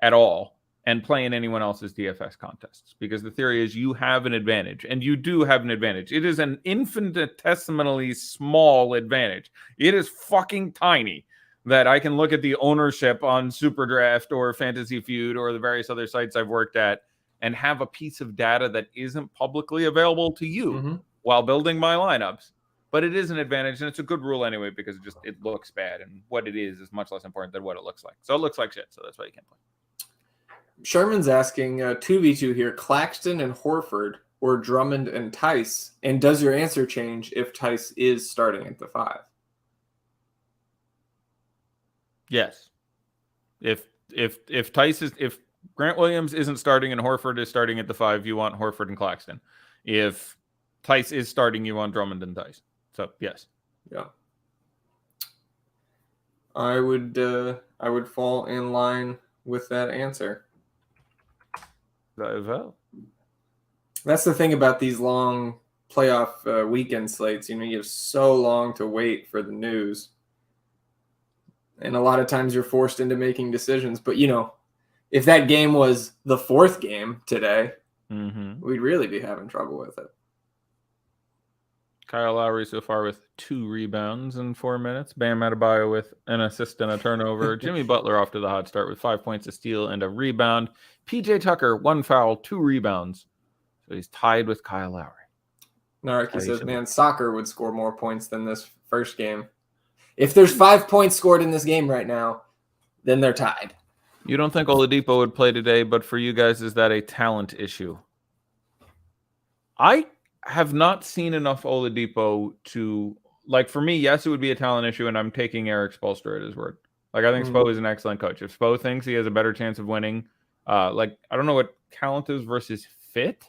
at all and play in anyone else's DFS contests, because the theory is you have an advantage, and you do have an advantage. It is an infinitesimally small advantage. It is fucking tiny that I can look at the ownership on SuperDraft or Fantasy Feud or the various other sites I've worked at and have a piece of data that isn't publicly available to you while building my lineups. But it is an advantage, and it's a good rule anyway, because it looks bad, and what it is much less important than what it looks like. So it looks like shit, so that's why you can't play. Sherman's asking 2v2 here, Claxton and Horford or Drummond and Tice, and does your answer change if Tice is starting at the 5? Yes. If Grant Williams isn't starting and Horford is starting at the 5, you want Horford and Claxton. If Tice is starting, you want Drummond and Tice. So yes. Yeah. I would fall in line with that answer. That's the thing about these long playoff weekend slates. You have so long to wait for the news. And a lot of times you're forced into making decisions. But, if that game was the 4th game today, we'd really be having trouble with it. Kyle Lowry so far with 2 rebounds in 4 minutes. Bam Adebayo with an assist and a turnover. Jimmy Butler off to the hot start with 5 points, a steal, and a rebound. PJ Tucker, 1 foul, 2 rebounds. So he's tied with Kyle Lowry. Naraki says, man, soccer would score more points than this first game. If there's 5 points scored in this game right now, then they're tied. You don't think Oladipo would play today, but for you guys, is that a talent issue? I have not seen enough Oladipo to, for me, yes, it would be a talent issue, and I'm taking Eric Spoelstra at his word. I think Spo is an excellent coach. If Spo thinks he has a better chance of winning, I don't know what talent is versus fit,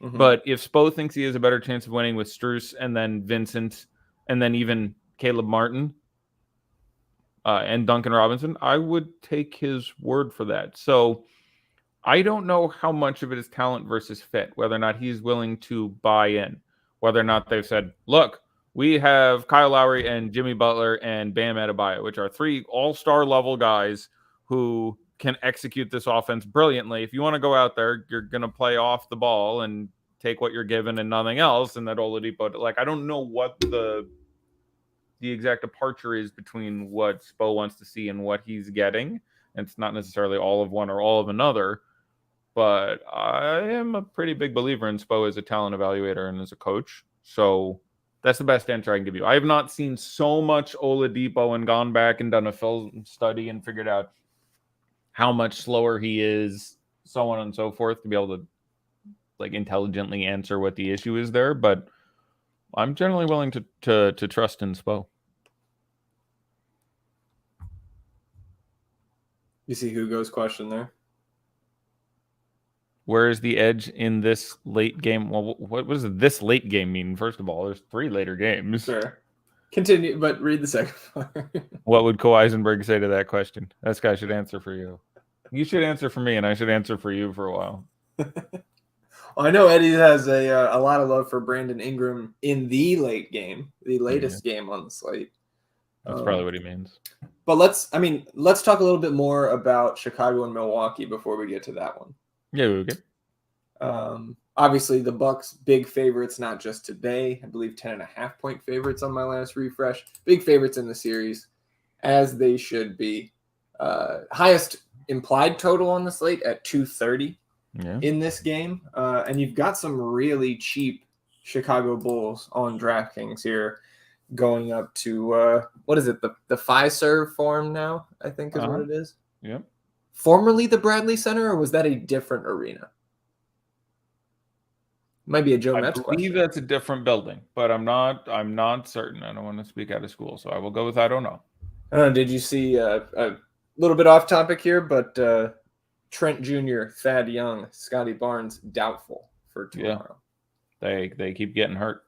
but if Spo thinks he has a better chance of winning with Strus and then Vincent and then even Caleb Martin and Duncan Robinson, I would take his word for that. So I don't know how much of it is talent versus fit, whether or not he's willing to buy in, whether or not they've said, look, we have Kyle Lowry and Jimmy Butler and Bam Adebayo, which are 3 all-star level guys who can execute this offense brilliantly. If you want to go out there, you're going to play off the ball and take what you're given and nothing else. And that Oladipo, I don't know what the exact departure is between what Spo wants to see and what he's getting. And it's not necessarily all of one or all of another. But I am a pretty big believer in Spo as a talent evaluator and as a coach. So that's the best answer I can give you. I have not seen so much Oladipo and gone back and done a film study and figured out how much slower he is, so on and so forth, to be able to intelligently answer what the issue is there. But I'm generally willing to trust in Spo. You see Hugo's question there? Where is the edge in this late game? Well, what does this late game mean? First of all, there's 3 later games. Sure. Continue, but read the second part. What would Co Eisenberg say to that question? That guy should answer for you. You should answer for me, and I should answer for you for a while. Well, I know Eddie has a lot of love for Brandon Ingram in the late game, the latest game on the slate. That's probably what he means. But let's talk a little bit more about Chicago and Milwaukee before we get to that one. Yeah, we good. Obviously, the Bucks big favorites, not just today. I believe 10.5-point favorites on my last refresh. Big favorites in the series, as they should be. Highest implied total on the slate at 230 in this game. And you've got some really cheap Chicago Bulls on DraftKings here, going up to what is it? The Fiserv Forum now, I think is what it is. Yep. Formerly the Bradley Center, or was that a different arena? Might be a Joe Metz question. I believe that's a different building, but I'm not certain. I don't want to speak out of school, so I will go with I don't know. I don't know, did you see a little bit off topic here, but Trent Jr., Thad Young, Scotty Barnes, doubtful for tomorrow. Yeah. They keep getting hurt.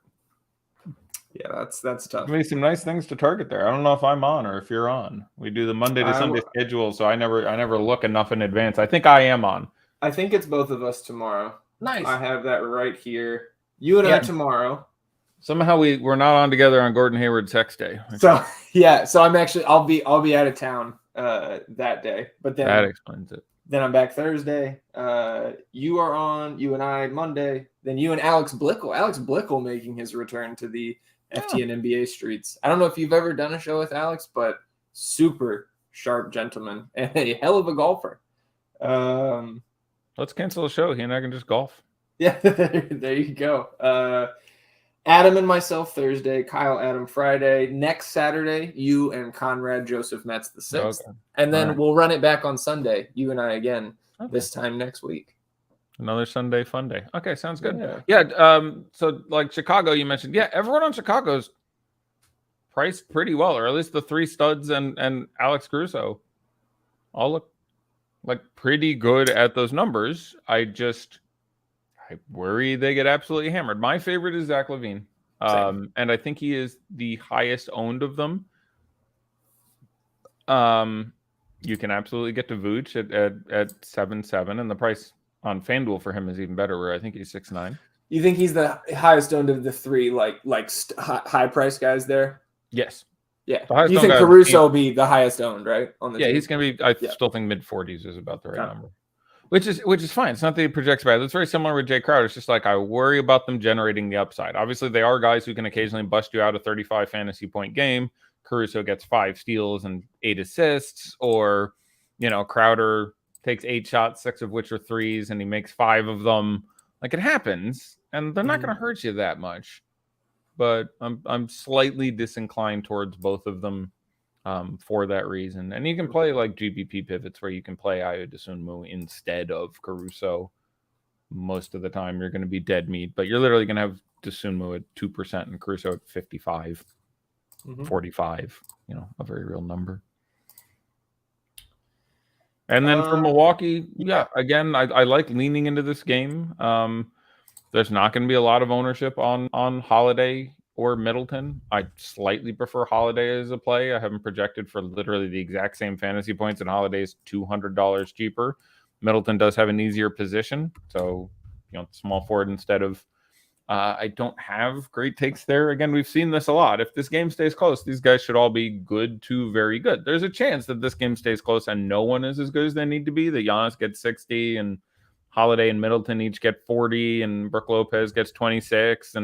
Yeah, that's tough. Give me some nice things to target there. I don't know if I'm on or if you're on. We do the Monday to Sunday schedule, so I never look enough in advance. I think I am on. I think it's both of us tomorrow. Nice. I have that right here. You and I tomorrow. Somehow we're not on together on Gordon Hayward's sex day. So yeah, so I'll be out of town that day. But then that explains it. Then I'm back Thursday. You are on, you and I Monday. Then you and Alex Blickel. Alex Blickel making his return to the FTN NBA streets. I don't know if you've ever done a show with Alex, but super sharp gentleman and a hell of a golfer. Let's cancel the show. He and I can just golf. Yeah, there you go. Adam and myself Thursday, Kyle Adam Friday. Next Saturday, you and Conrad Joseph Metz the 6th. Okay. And then we'll run it back on Sunday, you and I again, this time next week. Another Sunday fun day. Okay, sounds good. Yeah. So like Chicago, you mentioned, everyone on Chicago's priced pretty well, or at least the three studs and Alex Caruso all look like pretty good at those numbers. I worry they get absolutely hammered. My favorite is Zach LaVine. And I think he is the highest owned of them. You can absolutely get to Vooch at 7.7, and the price on FanDuel for him is even better, where I think he's 6.9. You think he's the highest owned of the three, high price guys there? Yes. Yeah. You think Caruso will be the highest owned, right? On the team? He's going to be. I still think mid-40s is about the right number. Which is fine. It's not that he projects bad. It's very similar with Jay Crowder. It's just like I worry about them generating the upside. Obviously, they are guys who can occasionally bust you out a 35 fantasy point game. Caruso gets 5 steals and 8 assists, or Crowder takes 8 shots, 6 of which are threes, and he makes 5 of them. Like, it happens, and they're not going to hurt you that much. But I'm slightly disinclined towards both of them. For that reason. And you can play like GBP pivots where you can play Ayo Dosunmu instead of Caruso. Most of the time you're going to be dead meat, but you're literally going to have Dosunmu at 2% and Caruso at 55, 45, a very real number. And then for Milwaukee, again, I like leaning into this game. There's not going to be a lot of ownership on Holiday or Middleton. I slightly prefer Holiday as a play. I have him projected for literally the exact same fantasy points, and Holiday's $200 cheaper. Middleton does have an easier position, so small forward instead of. I don't have great takes there. Again, we've seen this a lot. If this game stays close, these guys should all be good to very good. There's a chance that this game stays close and no one is as good as they need to be. That Giannis gets 60 and Holiday and Middleton each get 40 and Brook Lopez gets 26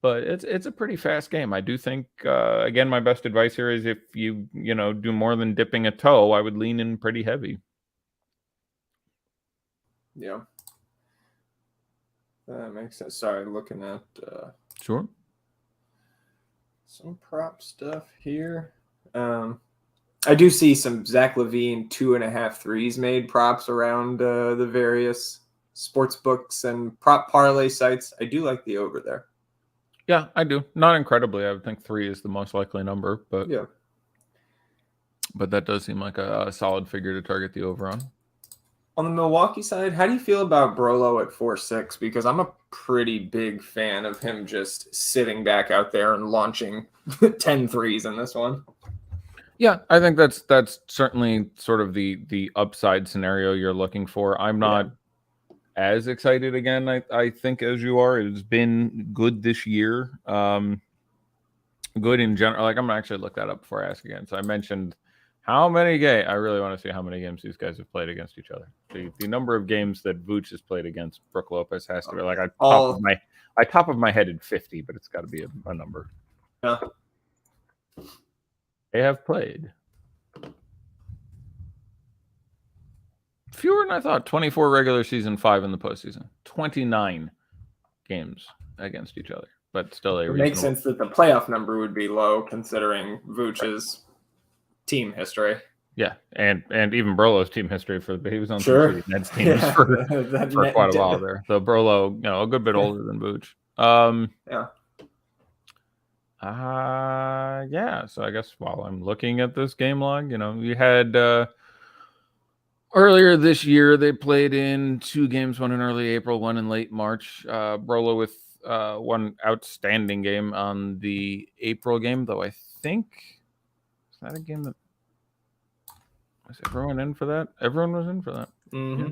But it's a pretty fast game. I do think, again, my best advice here is if you do more than dipping a toe, I would lean in pretty heavy. Yeah. That makes sense. Sorry, looking at sure some prop stuff here. I do see some Zach LaVine 2.5 threes made props around the various sports books and prop parlay sites. I do like the over there. Yeah, I do. Not incredibly. I would think 3 is the most likely number, but that does seem like a solid figure to target the over on. On the Milwaukee side, how do you feel about Brolo at 4.6? Because I'm a pretty big fan of him just sitting back out there and launching 10 threes in this one. Yeah, I think that's certainly sort of the upside scenario you're looking for. I'm not as excited again, I think, as you are. It's been good this year. Good in general. Like, I'm gonna actually look that up before I ask again. So I mentioned how many games. I really want to see how many games these guys have played against each other. The number of games that Vooch has played against Brook Lopez has to be like top of my head at 50, but it's got to be a number. Yeah. They have played fewer than I thought. 24 regular season, 5 in the postseason. 29 games against each other, but still it makes sense that the playoff number would be low considering Vooch's team history. Yeah, and even Brolo's team history he was on some Nets teams for quite a while there. So Brolo, a good bit older than Vooch. Yeah. So I guess while I'm looking at this game log, you had earlier this year they played in 2 games, one in early April, one in late March. Brolo with one outstanding game on the April game, though I think is that a game that was everyone in for that? Everyone was in for that. Mm-hmm. Yeah.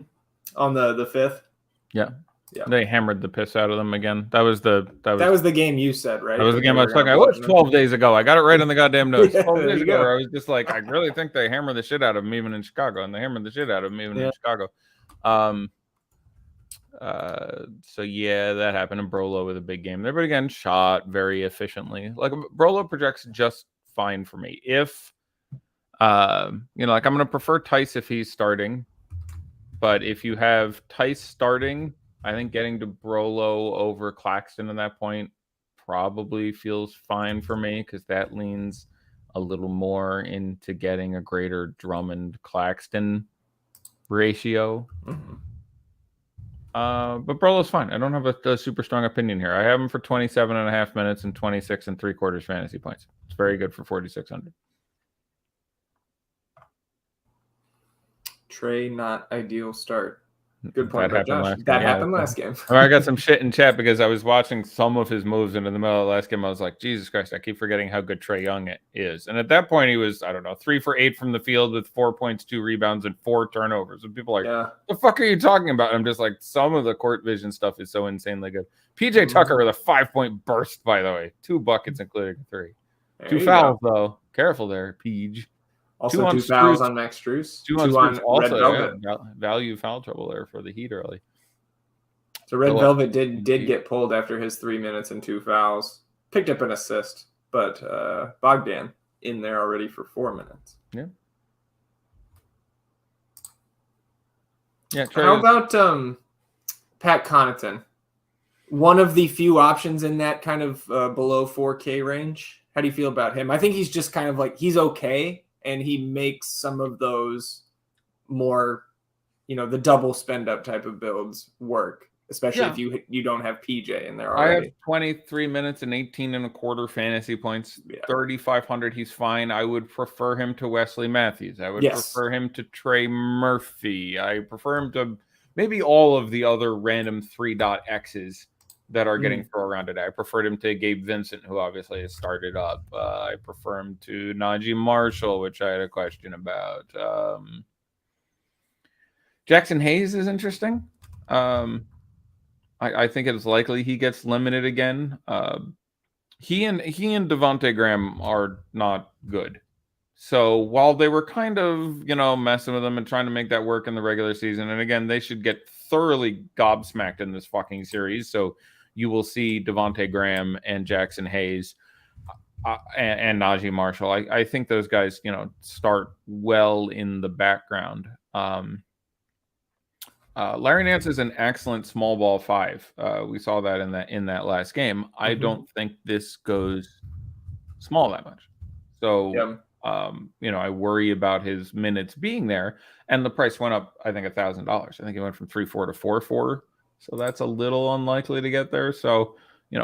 On the 5th. Yeah. They hammered the piss out of them again. That was the game you said, right? That was the game I was talking. I watched 12 days ago. I got it right in the goddamn notes. 12 days ago, where I was just like, I really think they hammer the shit out of him even in Chicago, and they hammered the shit out of him even in Chicago. So yeah, that happened. And Brolo with a big game there, but again, shot very efficiently. Like Brolo projects just fine for me. If I'm going to prefer Tice if he's starting, but if you have Tice starting, I think getting to Brolo over Claxton at that point probably feels fine for me because that leans a little more into getting a greater Drummond-Claxton ratio. Mm-hmm. But Brolo's fine. I don't have a super strong opinion here. I have him for 27.5 minutes and 26 3/4 fantasy points. It's very good for 4,600. Trey, not ideal start. Good point, That happened last game. I got some shit in chat because I was watching some of his moves, and in the middle of the last game, I was like, Jesus Christ, I keep forgetting how good Trae Young is. And at that point, he was, 3 for 8 from the field with 4 points, 2 rebounds, and 4 turnovers. And people are like, the fuck are you talking about? I'm just like, some of the court vision stuff is so insanely good. PJ Tucker with a 5-point burst, by the way. 2 buckets, including 3. 2 fouls, though. Careful there, Peach. Also 2 fouls on Max Strus. 2 on also, Red Velvet. Value foul trouble there for the Heat early. So Red Velvet did get pulled after his 3 minutes and 2 fouls. Picked up an assist, but Bogdan in there already for 4 minutes. Yeah. How about Pat Connaughton? One of the few options in that kind of below 4K range. How do you feel about him? I think he's just kind of like, he's okay. And he makes some of those more, the double spend up type of builds work, especially if you don't have PJ in there already. I have 23 minutes and 18 1/4 fantasy points, 3,500. He's fine. I would prefer him to Wesley Matthews. I would prefer him to Trey Murphy. I prefer him to maybe all of the other random 3.X's that are getting thrown around today. I preferred him to Gabe Vincent, who obviously has started up. I prefer him to Najee Marshall, which I had a question about. Jackson Hayes is interesting. I think it's likely he gets limited again. He and Devontae Graham are not good. So while they were kind of, messing with them and trying to make that work in the regular season, and again, they should get thoroughly gobsmacked in this fucking series. So you will see Devontae Graham and Jackson Hayes and Najee Marshall. I think those guys, start well in the background. Larry Nance is an excellent small ball 5. We saw that in that last game. I don't think this goes small that much. So, I worry about his minutes being there, and the price went up, I think, $1,000. I think it went from 3.4 to 4.4. So that's a little unlikely to get there. So,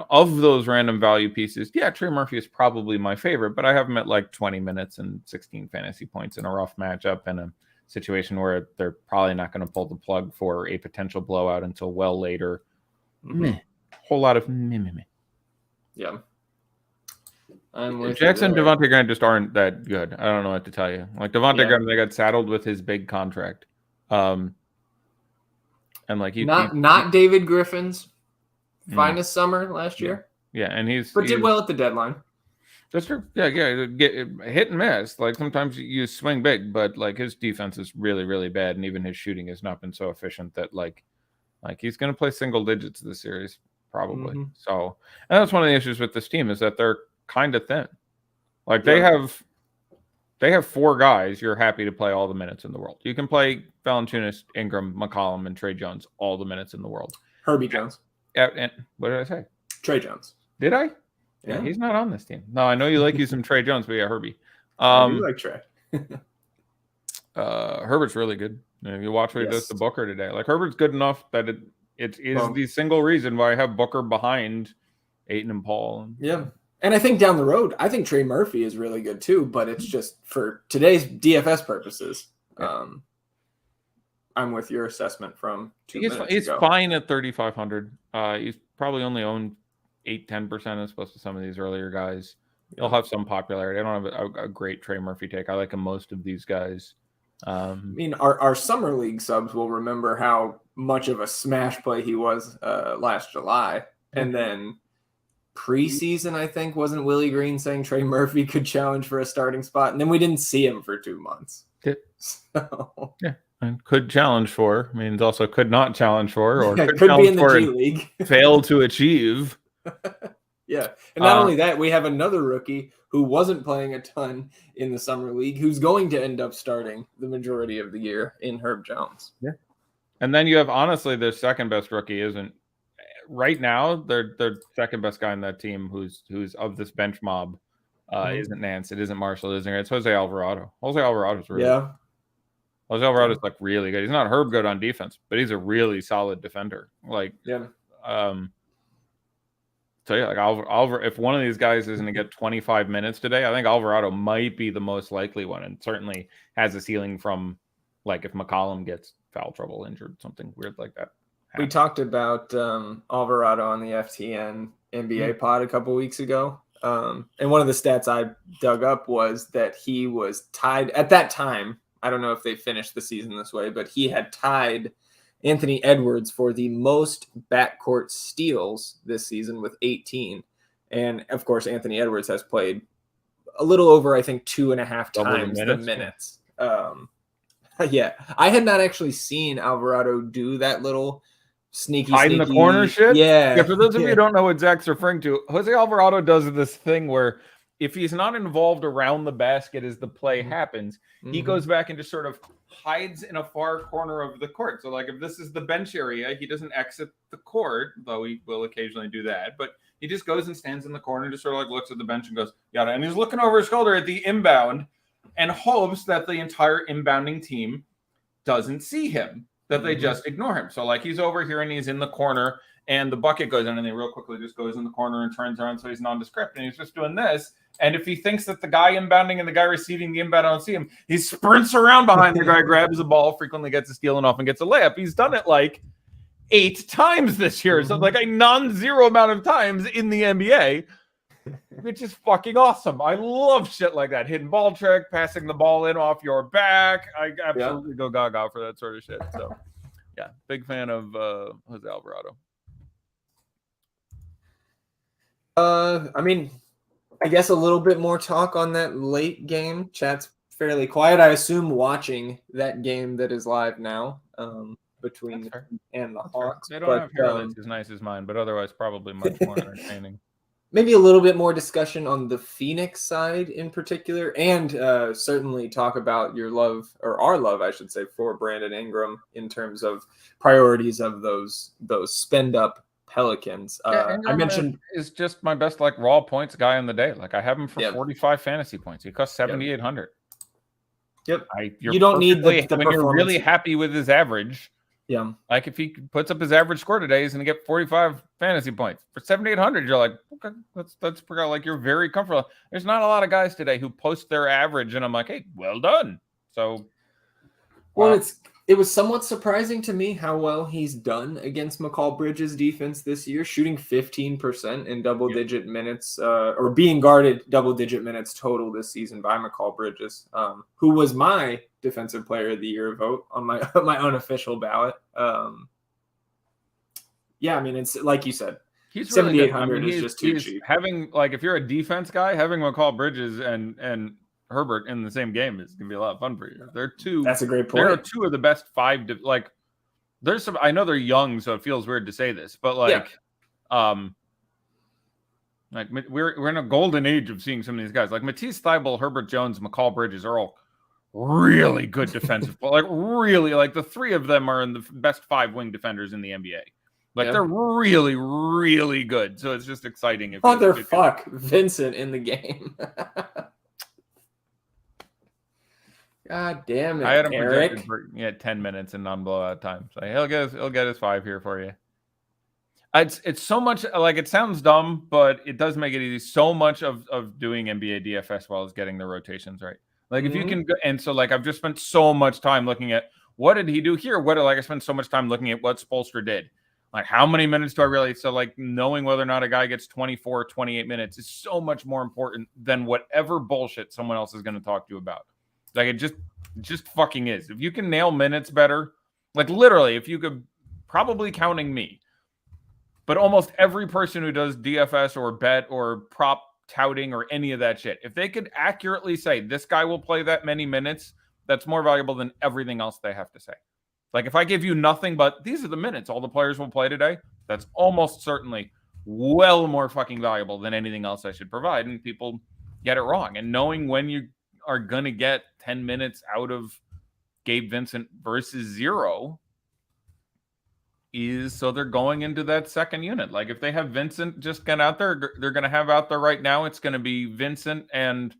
of those random value pieces, Trey Murphy is probably my favorite, but I have him at like 20 minutes and 16 fantasy points in a rough matchup and a situation where they're probably not going to pull the plug for a potential blowout until well later. Whole lot of meh. Yeah. Jackson and Devontae Graham just aren't that good. I don't know what to tell you. Like Devontae Graham, they got saddled with his big contract. And like not David Griffin's finest summer last year. Yeah, and he did well at the deadline. That's true. Yeah, get hit and miss. Like sometimes you swing big, but like his defense is really, really bad, and even his shooting has not been so efficient that like he's going to play single digits this series probably. So, and that's one of the issues with this team is that they're kind of thin. Like they have 4 guys you're happy to play all the minutes in the world. You can play Valanciunas, Ingram, McCollum, and Trey Jones all the minutes in the world. Herbie Jones. Yeah, and what did I say? Trey Jones. Did I? Yeah, he's not on this team. No, I know you like you some Trey Jones, but Herbie. I do like Trey. Herbert's really good. You watch what he does to Booker today. Like Herbert's good enough that it is the single reason why I have Booker behind Ayton and Paul. Yeah. And I think down the road, I think Trey Murphy is really good too, but it's just for today's DFS purposes. Yeah. I'm with your assessment from 2 minutes He's ago. fine at 3,500. He's probably only owned 8-10% as opposed to some of these earlier guys. He'll have some popularity. I don't have a great Trey Murphy take. I like most of these guys. I mean, our summer league subs will remember how much of a smash play he was last July, and then preseason, I think, wasn't Willie Green saying Trey Murphy could challenge for a starting spot, and then we didn't see him for 2 months. Yeah. So. Yeah. And could challenge for means also could not challenge for, or could be in the G League. Fail to achieve. Yeah. And not only that, we have another rookie who wasn't playing a ton in the summer league who's going to end up starting the majority of the year in Herb Jones. Yeah. And then you have, honestly, their second best rookie isn't right now. Their second best guy in that team who's of this bench mob isn't Nance. It isn't Marshall. It isn't. It's Jose Alvarado. Jose Alvarado's really good. Jose Alvarado's like really good. He's not Herb good on defense, but he's a really solid defender. Like, so yeah, like if one of these guys isn't to get 25 minutes today, I think Alvarado might be the most likely one, and certainly has a ceiling from, like, if McCollum gets foul trouble, injured, something weird like that. We talked about Alvarado on the FTN NBA pod a couple weeks ago. And one of the stats I dug up was that he was tied at that time. I don't know if they finished the season this way, but he had tied Anthony Edwards for the most backcourt steals this season with 18. And of course, Anthony Edwards has played a little over, I think, 2.5 times the minutes. Yeah, I had not actually seen Alvarado do that little sneaky in the corner shit. Yeah. For those of you who don't know what Zach's referring to, Jose Alvarado does this thing where if he's not involved around the basket as the play happens, he goes back and just sort of hides in a far corner of the court. So, like, if this is the bench area, he doesn't exit the court, though he will occasionally do that. But he just goes and stands in the corner, just sort of like looks at the bench and goes, yada. And he's looking over his shoulder at the inbound and hopes that the entire inbounding team doesn't see him, that they just ignore him. So, like, he's over here and he's in the corner and the bucket goes in and he real quickly just goes in the corner and turns around, so he's nondescript. And he's just doing this. And if he thinks that the guy inbounding and the guy receiving the inbound don't see him, he sprints around behind the guy, grabs the ball, frequently gets a steal and off and gets a layup. He's done it like 8 times this year. So, like, a non-zero amount of times in the NBA, which is fucking awesome. I love shit like that. Hidden ball trick, passing the ball in off your back. I absolutely go gaga for that sort of shit. So, yeah, big fan of Jose Alvarado. I mean, I guess a little bit more talk on that late game. Chat's fairly quiet. I assume watching that game that is live now between and the Hawks. They don't have hair that's as nice as mine, but otherwise probably much more entertaining. Maybe a little bit more discussion on the Phoenix side in particular, and certainly talk about your love, or our love, I should say, for Brandon Ingram in terms of priorities of those spend up Pelicans. I mentioned is just my best, like, raw points guy in the day. Like, I have him for 45 fantasy points. He costs 7,800. You don't need the when you're really happy with his average. Yeah. Like, if he puts up his average score today, he's going to get 45 fantasy points. For 7,800, you're like, okay, that's like, you're very comfortable. There's not a lot of guys today who post their average, and I'm like, hey, well done. So, well, it was somewhat surprising to me how well he's done against McCall Bridges' defense this year, shooting 15% in double-digit minutes, or being guarded double-digit minutes total this season by McCall Bridges, who was my Defensive Player of the Year vote on my unofficial ballot. Yeah, I mean, it's like you said, he's 7,800 is just too cheap. Having, like, if you're a defense guy, having McCall Bridges and Herbert in the same game is gonna be a lot of fun for you. They're two. That's a great point. There are two of the best five. Like, there's some. I know they're young, so it feels weird to say this, but like we're in a golden age of seeing some of these guys. Like Matisse Thybulle, Herbert Jones, McCall Bridges are all really good defensive. Like, really, like, the three of them are in the best 5 wing defenders in the NBA. Like, they're really, really good. So it's just exciting. If Vincent in the game. God damn it, I had him Eric. projected for 10 minutes in non-blowout time. So he'll get his 5 here for you. It's so much like it sounds dumb, but it does make it easy. So much of doing NBA DFS well is getting the rotations right. Like if you can, and so like I've just spent so much time looking at what did he do here? What like I spent so much time looking at what Spoelstra did. Like how many minutes do I really? So like knowing whether or not a guy gets 24, 28 minutes is so much more important than whatever bullshit someone else is going to talk to you about. Like it just fucking is. If you can nail minutes better, like literally, if you could, probably counting me. But almost every person who does DFS or bet or prop touting or any of that shit, if they could accurately say this guy will play that many minutes, that's more valuable than everything else they have to say. Like if I give you nothing but these are the minutes all the players will play today, that's almost certainly well more fucking valuable than anything else I should provide. And people get it wrong. And knowing when you are going to get 10 minutes out of Gabe Vincent versus 0 is so they're going into that second unit. Like if they have Vincent just get out there, they're going to have out there right now. It's going to be Vincent and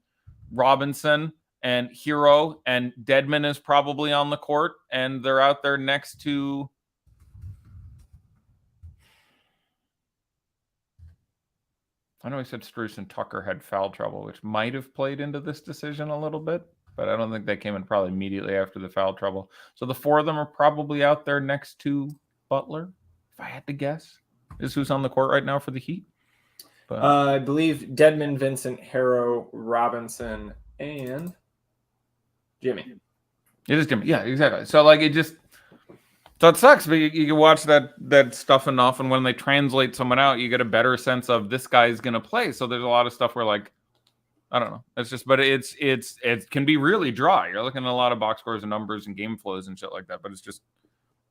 Robinson and Hero, and Dedmon is probably on the court, and they're out there next to. I know he said Strus and Tucker had foul trouble, which might have played into this decision a little bit, but I don't think they came in probably immediately after the foul trouble. So the four of them are probably out there next to Butler, if I had to guess, is who's on the court right now for the Heat. But I believe Dedmon, Vincent, Harrow, Robinson, and Jimmy. It is Jimmy. Yeah, exactly. So like it just so it sucks, but you can watch that stuff enough, and when they translate someone out, you get a better sense of this guy's gonna play. So there's a lot of stuff where like I don't know. It's just, but it can be really dry. You're looking at a lot of box scores and numbers and game flows and shit like that, but it's just.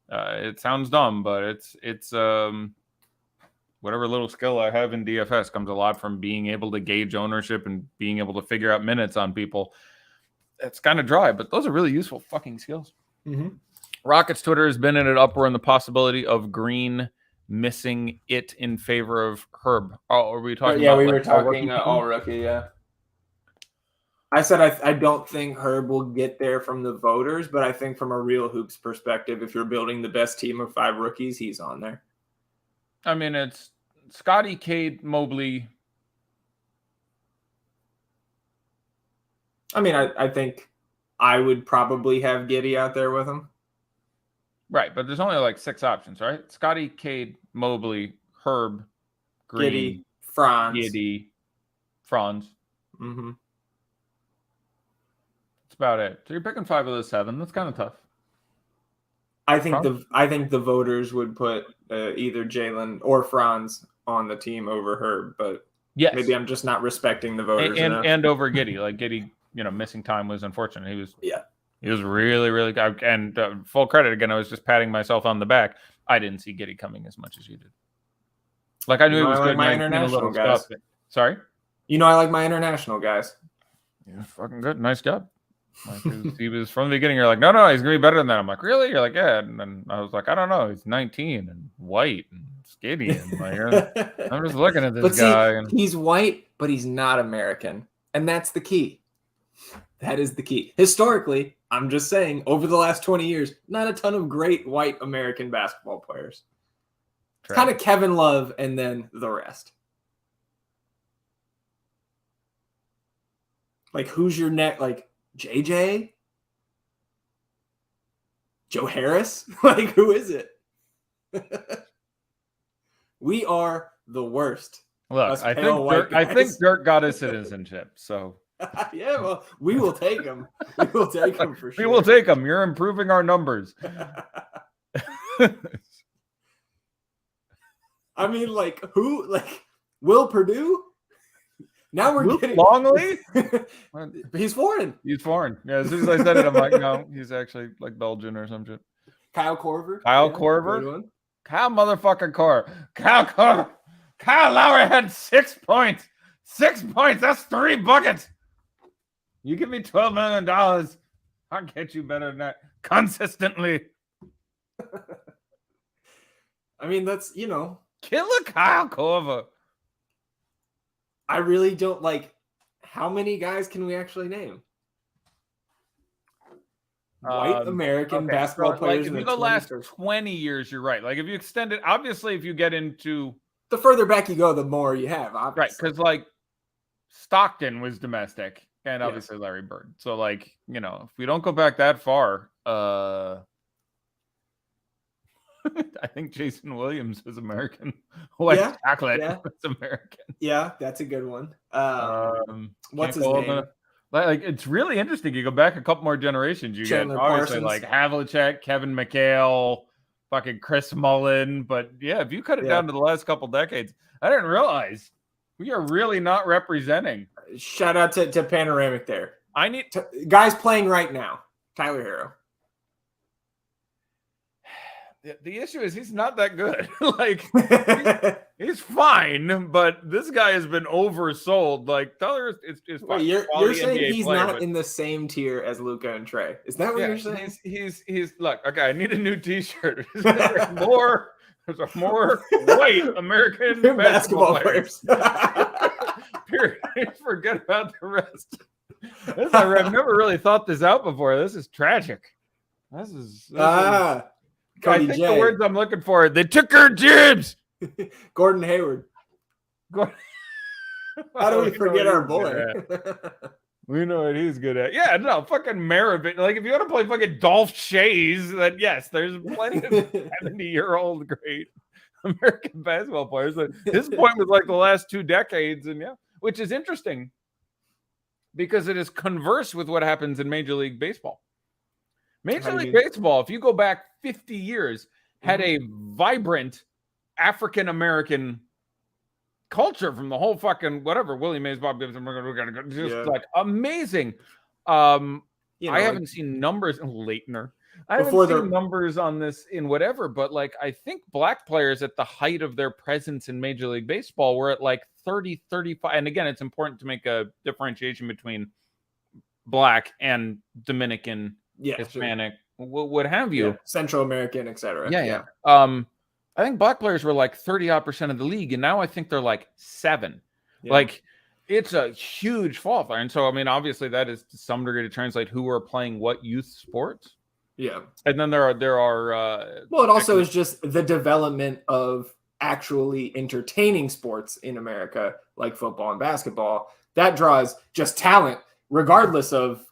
It sounds dumb, but it's whatever little skill I have in DFS comes a lot from being able to gauge ownership and being able to figure out minutes on people. It's kind of dry, but those are really useful fucking skills. Rockets Twitter has been in an uproar on the possibility of Green missing it in favor of Herb. Oh, are we talking? Yeah, about, we were talking all rookie. Yeah. I said I don't think Herb will get there from the voters, but I think from a real hoops perspective, if you're building the best team of 5 rookies, he's on there. I mean, it's Scotty, Cade, Mobley. I mean, I think I would probably have Giddey out there with him. Right, but there's only like 6 options, right? Scotty, Cade, Mobley, Herb, Green, Giddey, Franz. Giddey, Franz. About it. So you're picking 5 of those 7. That's kind of tough. I think the voters would put either Jalen or Franz on the team over Herb, but yes, maybe I'm just not respecting the voters and over Giddey. Like Giddey, missing time was unfortunate. He was really, really good. And full credit again. I was just patting myself on the back. I didn't see Giddey coming as much as you did. Like I knew he was good. My international guys. Stuff. Sorry. I like my international guys. Yeah, fucking good. Nice job. Like he was from the beginning. You're like, no, he's gonna be better than that. I'm like, really? You're like, yeah. And then I was like, I don't know. He's 19 and white and skinny. And like, I'm just looking at this guy. And he's white, but he's not American, and that's the key. That is the key. Historically, I'm just saying, over the last 20 years, not a ton of great white American basketball players. It's kind of Kevin Love and then the rest. Like, who's your next? Like. JJ? Joe Harris? Like, who is it? We are the worst. Look, I think Dirk got his citizenship, so. Yeah, well, we will take him. We will take him for sure. We will take him. You're improving our numbers. I mean, like, who? Like, Will Purdue? Now we're getting Longley. He's foreign. He's foreign. Yeah, as soon as I said it, I'm like, no, he's actually like Belgian or some shit. Kyle Korver. Kyle motherfucking Korver. Kyle Lowry had 6 points. 6 points. That's 3 buckets. You give me $12 million, I'll get you better than that consistently. I mean, that's Killer Kyle Korver. I really don't like. How many guys can we actually name? white American basketball players Like, in if the you go last 20s. 20 years, you're right. Like if you extend it, obviously, if you get into The further back you go, the more you have, obviously. right, because like Stockton was domestic, and Yes. obviously Larry Bird. So like, if we don't go back that far, I think Jason Williams was American. West Chocolate was American. Yeah, that's a good one. What's his can't go name? Like it's really interesting. You go back a couple more generations, you Chandler get obviously Parsons. like Havlicek, Kevin McHale, fucking Chris Mullin. But yeah, if you cut it down to the last couple decades, I didn't realize we are really not representing. Shout out to Panoramic there. I need guys playing right now. Tyler Hero. The issue is he's not that good. Like he's fine, but this guy has been oversold. Like Tyler is fine. Wait, you're saying NBA he's player, not in the same tier as Luka and Trey. Is that what you're saying? He's look, okay, I need a new t-shirt. There's more white American basketball players. Period. Forget about the rest. I've never really thought this out before. This is tragic. This is Cody I think J. the words I'm looking for. They took our jibs. Gordon Hayward. How do we forget our boy? We know what he's good at. Yeah, no, fucking Maravich. Like, if you want to play fucking Dolph Shays, then yes, there's plenty of 70-year-old great American basketball players. His point was like the last 2 decades, and which is interesting because it is converse with what happens in Major League Baseball. Major League Baseball, if you go back 50 years, had a vibrant African-American culture from the whole fucking whatever. Willie Mays, Bob Gibson, like amazing. I haven't seen numbers in Leitner. I haven't seen numbers on this in whatever, but like I think black players at the height of their presence in Major League Baseball were at like 30, 35. And again, it's important to make a differentiation between black and Dominican, Hispanic, what have you, Central American, etc. Yeah. I think black players were like 30% of the league, and now I think they're like 7. Like it's a huge fall off. And so, I mean, obviously that is to some degree to translate who are playing what youth sports. Yeah. And then there are well, it also is just the development of actually entertaining sports in America, like football and basketball, that draws just talent, regardless of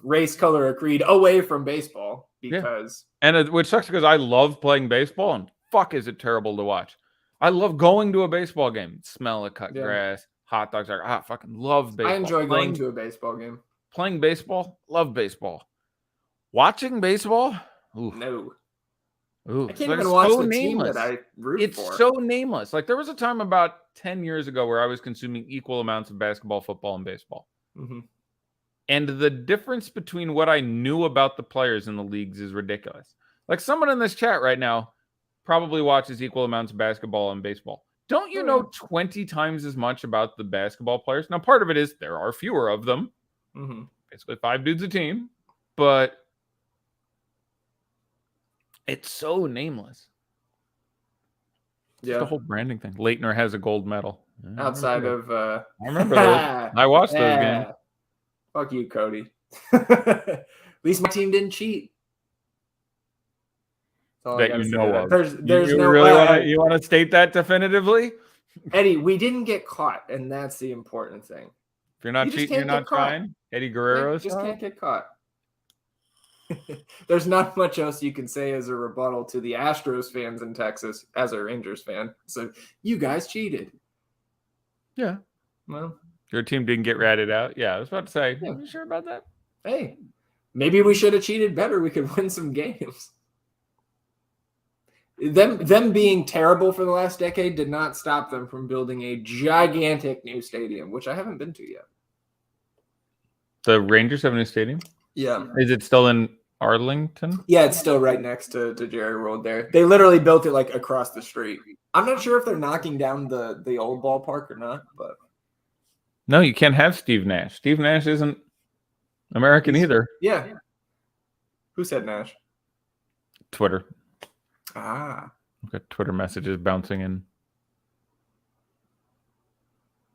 race, color, or creed, away from baseball. Because and which sucks because I love playing baseball, and fuck is it terrible to watch. I love going to a baseball game, smell of cut grass, hot dogs. I fucking love baseball. I enjoy going to a baseball game. Playing baseball, love baseball. Watching baseball, no. Ooh, I can't even watch the team that I root for. It's so nameless. Like there was a time about 10 years ago where I was consuming equal amounts of basketball, football, and baseball. Mm-hmm. And the difference between what I knew about the players in the leagues is ridiculous. Like someone in this chat right now probably watches equal amounts of basketball and baseball. Don't you know 20 times as much about the basketball players? Now, part of it is there are fewer of them. Mm-hmm. Basically 5 dudes a team. But it's so nameless. It's the whole branding thing. Leitner has a gold medal. Outside of... I remember those. I watched those games. Fuck you, Cody. At least my team didn't cheat. That you know of. There's you no really you want to state that definitively? Eddie, we didn't get caught, and that's the important thing. If you're not cheating, you're not trying. Eddie Guerrero just can't get caught. There's not much else you can say as a rebuttal to the Astros fans in Texas as a Rangers fan. So you guys cheated. Yeah. Well, your team didn't get ratted out. Yeah, I was about to say. Are you sure about that? Hey, maybe we should have cheated better. We could win some games. Them being terrible for the last decade did not stop them from building a gigantic new stadium, which I haven't been to yet. The Rangers have a new stadium? Yeah. Is it still in Arlington? Yeah, it's still right next to Jerry World there. They literally built it like across the street. I'm not sure if they're knocking down the old ballpark or not, but no, you can't have Steve Nash. Steve Nash isn't American either. Yeah. Who said Nash? Twitter. Ah. I've got Twitter messages bouncing in.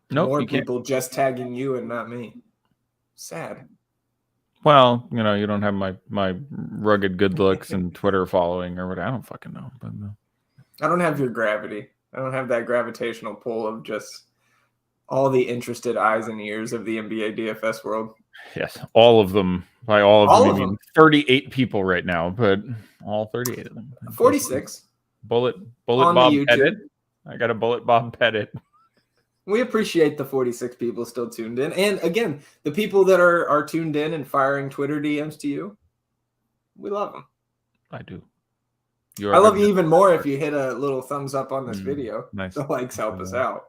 Nope, more people just tagging you and not me. Sad. Well, you don't have my rugged good looks and Twitter following or what. I don't fucking know. But I don't have your gravity. I don't have that gravitational pull of just all the interested eyes and ears of the NBA DFS world. Yes, all of them. By all of All them, of I mean them. 38 people right now, but all 38 of them. 46. Bullet on Bob the YouTube. Pettit. I got a Bullet Bob Pettit. We appreciate the 46 people still tuned in. And again, the people that are tuned in and firing Twitter DMs to you, we love them. I do. I love you even more if you hit a little thumbs up on this video. Nice. The likes help us out.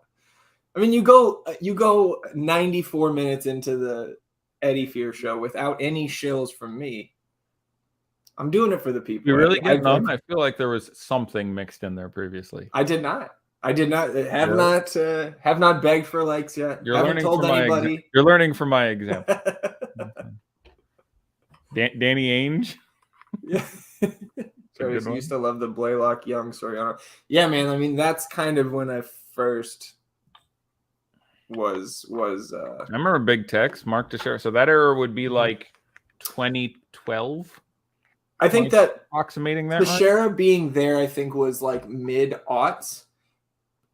I mean, you go 94 minutes into the Eddie Fear show without any shills from me. I'm doing it for the people. You really getting on? I feel like there was something mixed in there previously. I did not. Have not begged for likes yet. You're learning told anybody. You're learning from my example. Danny Ainge. Yeah. I used to love the Blaylock Young Soriano. Yeah, man. I mean, that's kind of when I first was I remember Big Tex, Mark Teixeira. So that era would be like 2012. I think that approximating that Teixeira being there, I think was like mid-aughts.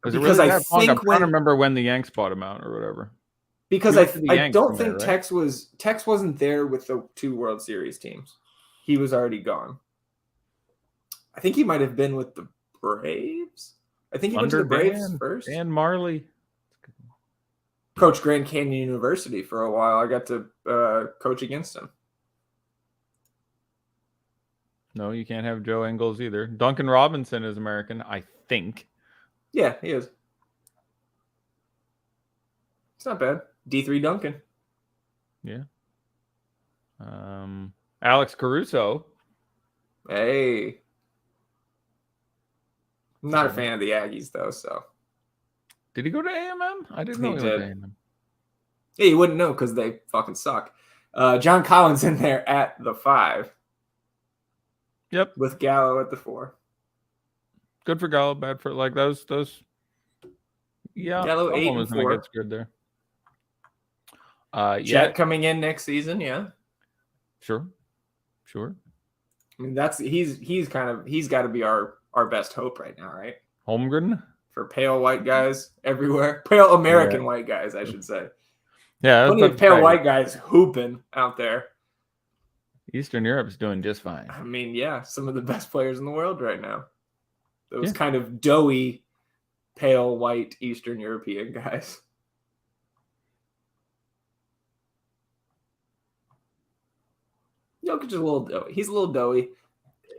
Was it really that long? I'm trying to remember when the Yanks bought him out or whatever. Because I don't think Tex wasn't there with the 2 World Series teams. He was already gone. I think he might have been with the Braves. I think he went to the Braves first. Dan Marley. Coach Grand Canyon University for a while. I got to coach against him. No, you can't have Joe Ingles either. Duncan Robinson is American, I think. Yeah, he is. It's not bad. D3 Duncan. Yeah. Alex Caruso. Hey. I'm not a fan of the Aggies, though, so. Did he go to A&M? I didn't know he went to A&M. Yeah, you wouldn't know because they fucking suck. John Collins in there at the 5. Yep. With Gallo at the 4. Good for Gallo, bad for like those. Yeah, Gallo 8 and 4. Gets good there. Chet coming in next season, yeah. Sure. I mean, he's got to be our best hope right now, right? Holmgren for pale white guys everywhere, pale American white guys, I should say. Yeah, plenty of pale white guys hooping out there. Eastern Europe's doing just fine. I mean, yeah, some of the best players in the world right now. Those kind of doughy, pale white Eastern European guys. Jokic is a little doughy. He's a little doughy.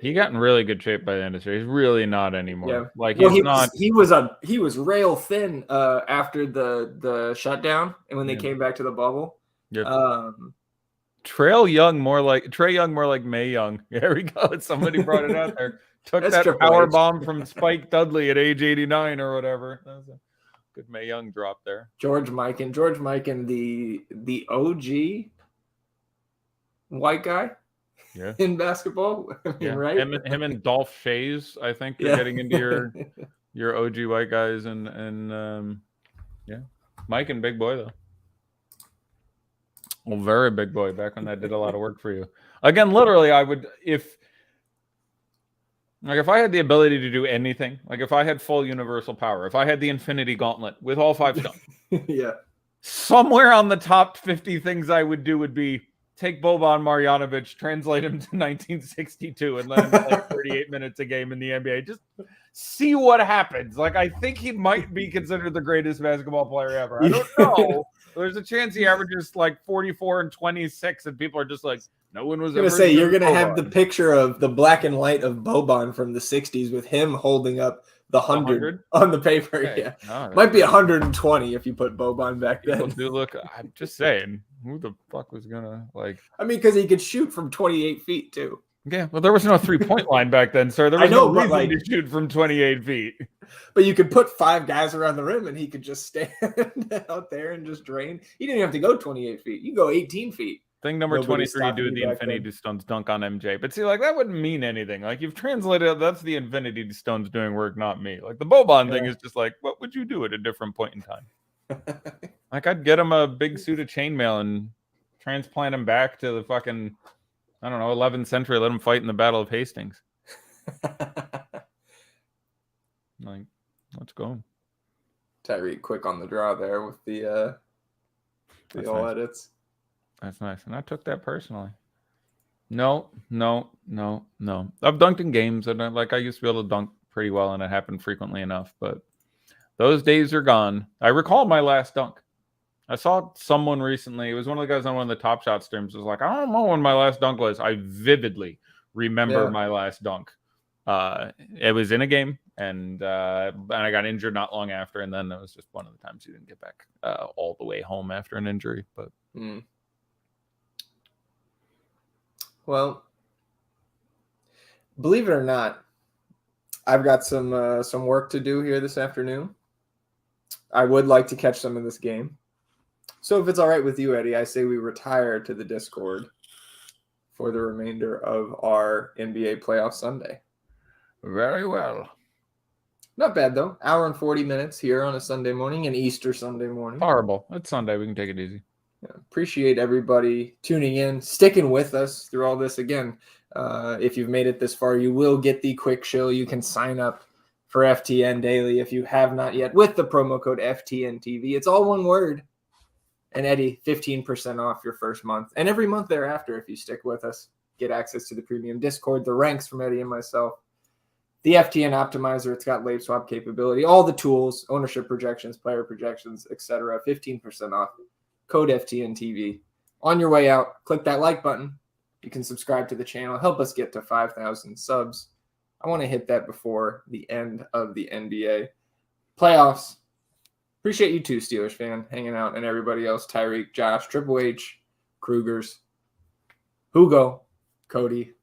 He got in really good shape by the end of the year. He's really not anymore. Yeah. Like he was rail thin after the shutdown and when they came back to the bubble. Yep. Trey Young more like Mae Young. There we go. Somebody brought it out there. Took that power bomb from Spike Dudley at age 89 or whatever. That was a good Mae Young drop there. George Mikan, the OG white guy. Yeah. In basketball, right? Him and Dolph Shays, I think, are getting into your OG white guys, and Mike and big boy though. Well, very big boy. Back when that did a lot of work for you. Again, literally, I would if I had the ability to do anything, like if I had full universal power, if I had the Infinity Gauntlet with all 5 stones, somewhere on the top 50 things I would do would be. Take Boban Marjanovic, translate him to 1962, and let him play 38 minutes a game in the NBA. Just see what happens. Like, I think he might be considered the greatest basketball player ever. I don't know. There's a chance he averages like 44 and 26, and people are just like, no one was ever. You're going to have the picture of the black and white of Boban from the 60s with him holding up the 100 on the paper. Okay. Yeah. No, might be 120 if you put Boban back then. Do look, I'm just saying, who the fuck was gonna like? I mean, because he could shoot from 28 feet too. Yeah, well, there was no 3-point line back then, sir. There was no reason to shoot from 28 feet. But you could put 5 guys around the rim, and he could just stand out there and just drain. He didn't have to go 28 feet. You go 18 feet. Thing number 23, do the Infinity Stones dunk on MJ. But see, like, that wouldn't mean anything. Like, you've translated, that's the Infinity Stones doing work, not me. Like, the Boban thing is just like, what would you do at a different point in time? Like, I'd get him a big suit of chainmail and transplant him back to the fucking, I don't know, 11th century. Let him fight in the Battle of Hastings. Like, let's go. Tyreek quick on the draw there with the all nice. edits. That's nice. And I took that personally. No. I've dunked in games, and I used to be able to dunk pretty well, and it happened frequently enough. But those days are gone. I recall my last dunk. I saw someone recently. It was one of the guys on one of the Top Shot streams. Was like, I don't know when my last dunk was. I vividly remember my last dunk. It was in a game, and I got injured not long after, and then it was just one of the times you didn't get back all the way home after an injury. But well, believe it or not, I've got some work to do here this afternoon. I would like to catch some of this game. So if it's all right with you, Eddie, I say we retire to the Discord for the remainder of our NBA playoff Sunday. Very well. Not bad, though. Hour and 40 minutes here on a Sunday morning, an Easter Sunday morning. Horrible. It's Sunday. We can take it easy. Yeah, appreciate everybody tuning in, sticking with us through all this. Again, if you've made it this far, you will get the quick show. You can sign up for FTN Daily if you have not yet with the promo code FTNTV. It's all one word. And Eddie, 15% off your first month. And every month thereafter, if you stick with us, get access to the premium Discord, the ranks from Eddie and myself, the FTN optimizer. It's got late swap capability, all the tools, ownership projections, player projections, etc. 15% off. Code FTNTV. On your way out, click that like button. You can subscribe to the channel. Help us get to 5,000 subs. I want to hit that before the end of the NBA playoffs. Appreciate you too, Steelers fan, hanging out, and everybody else, Tyreek, Josh, Triple H, Krugers, Hugo, Cody,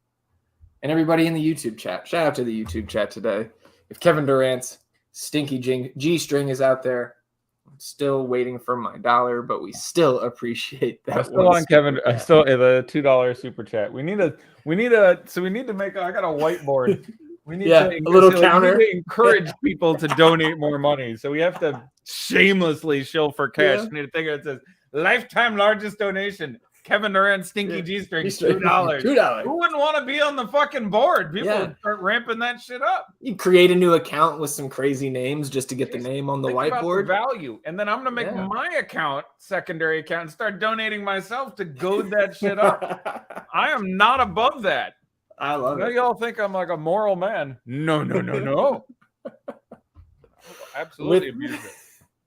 and everybody in the YouTube chat. Shout out to the YouTube chat today. If Kevin Durant's stinky G-string is out there, I'm still waiting for my dollar, but we still appreciate that. I'm still on Kevin. I still the $2 super chat. We need to make. I got a whiteboard. We need to, a little counter. We need to encourage people to donate more money. So we have to shamelessly shill for cash. Yeah. We need to think of it says lifetime largest donation. Kevin Durant stinky G-string, $2. $2. Who wouldn't want to be on the fucking board? People would start ramping that shit up. You create a new account with some crazy names just to get the name on the whiteboard. Value, and then I'm gonna make my account secondary account and start donating myself to goad that shit up. I am not above that. I love it. Y'all think I'm like a moral man? No. Absolutely abuse it.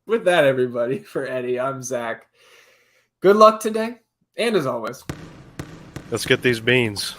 With that, everybody, for Eddie, I'm Zach. Good luck today. And as always, let's get these beans.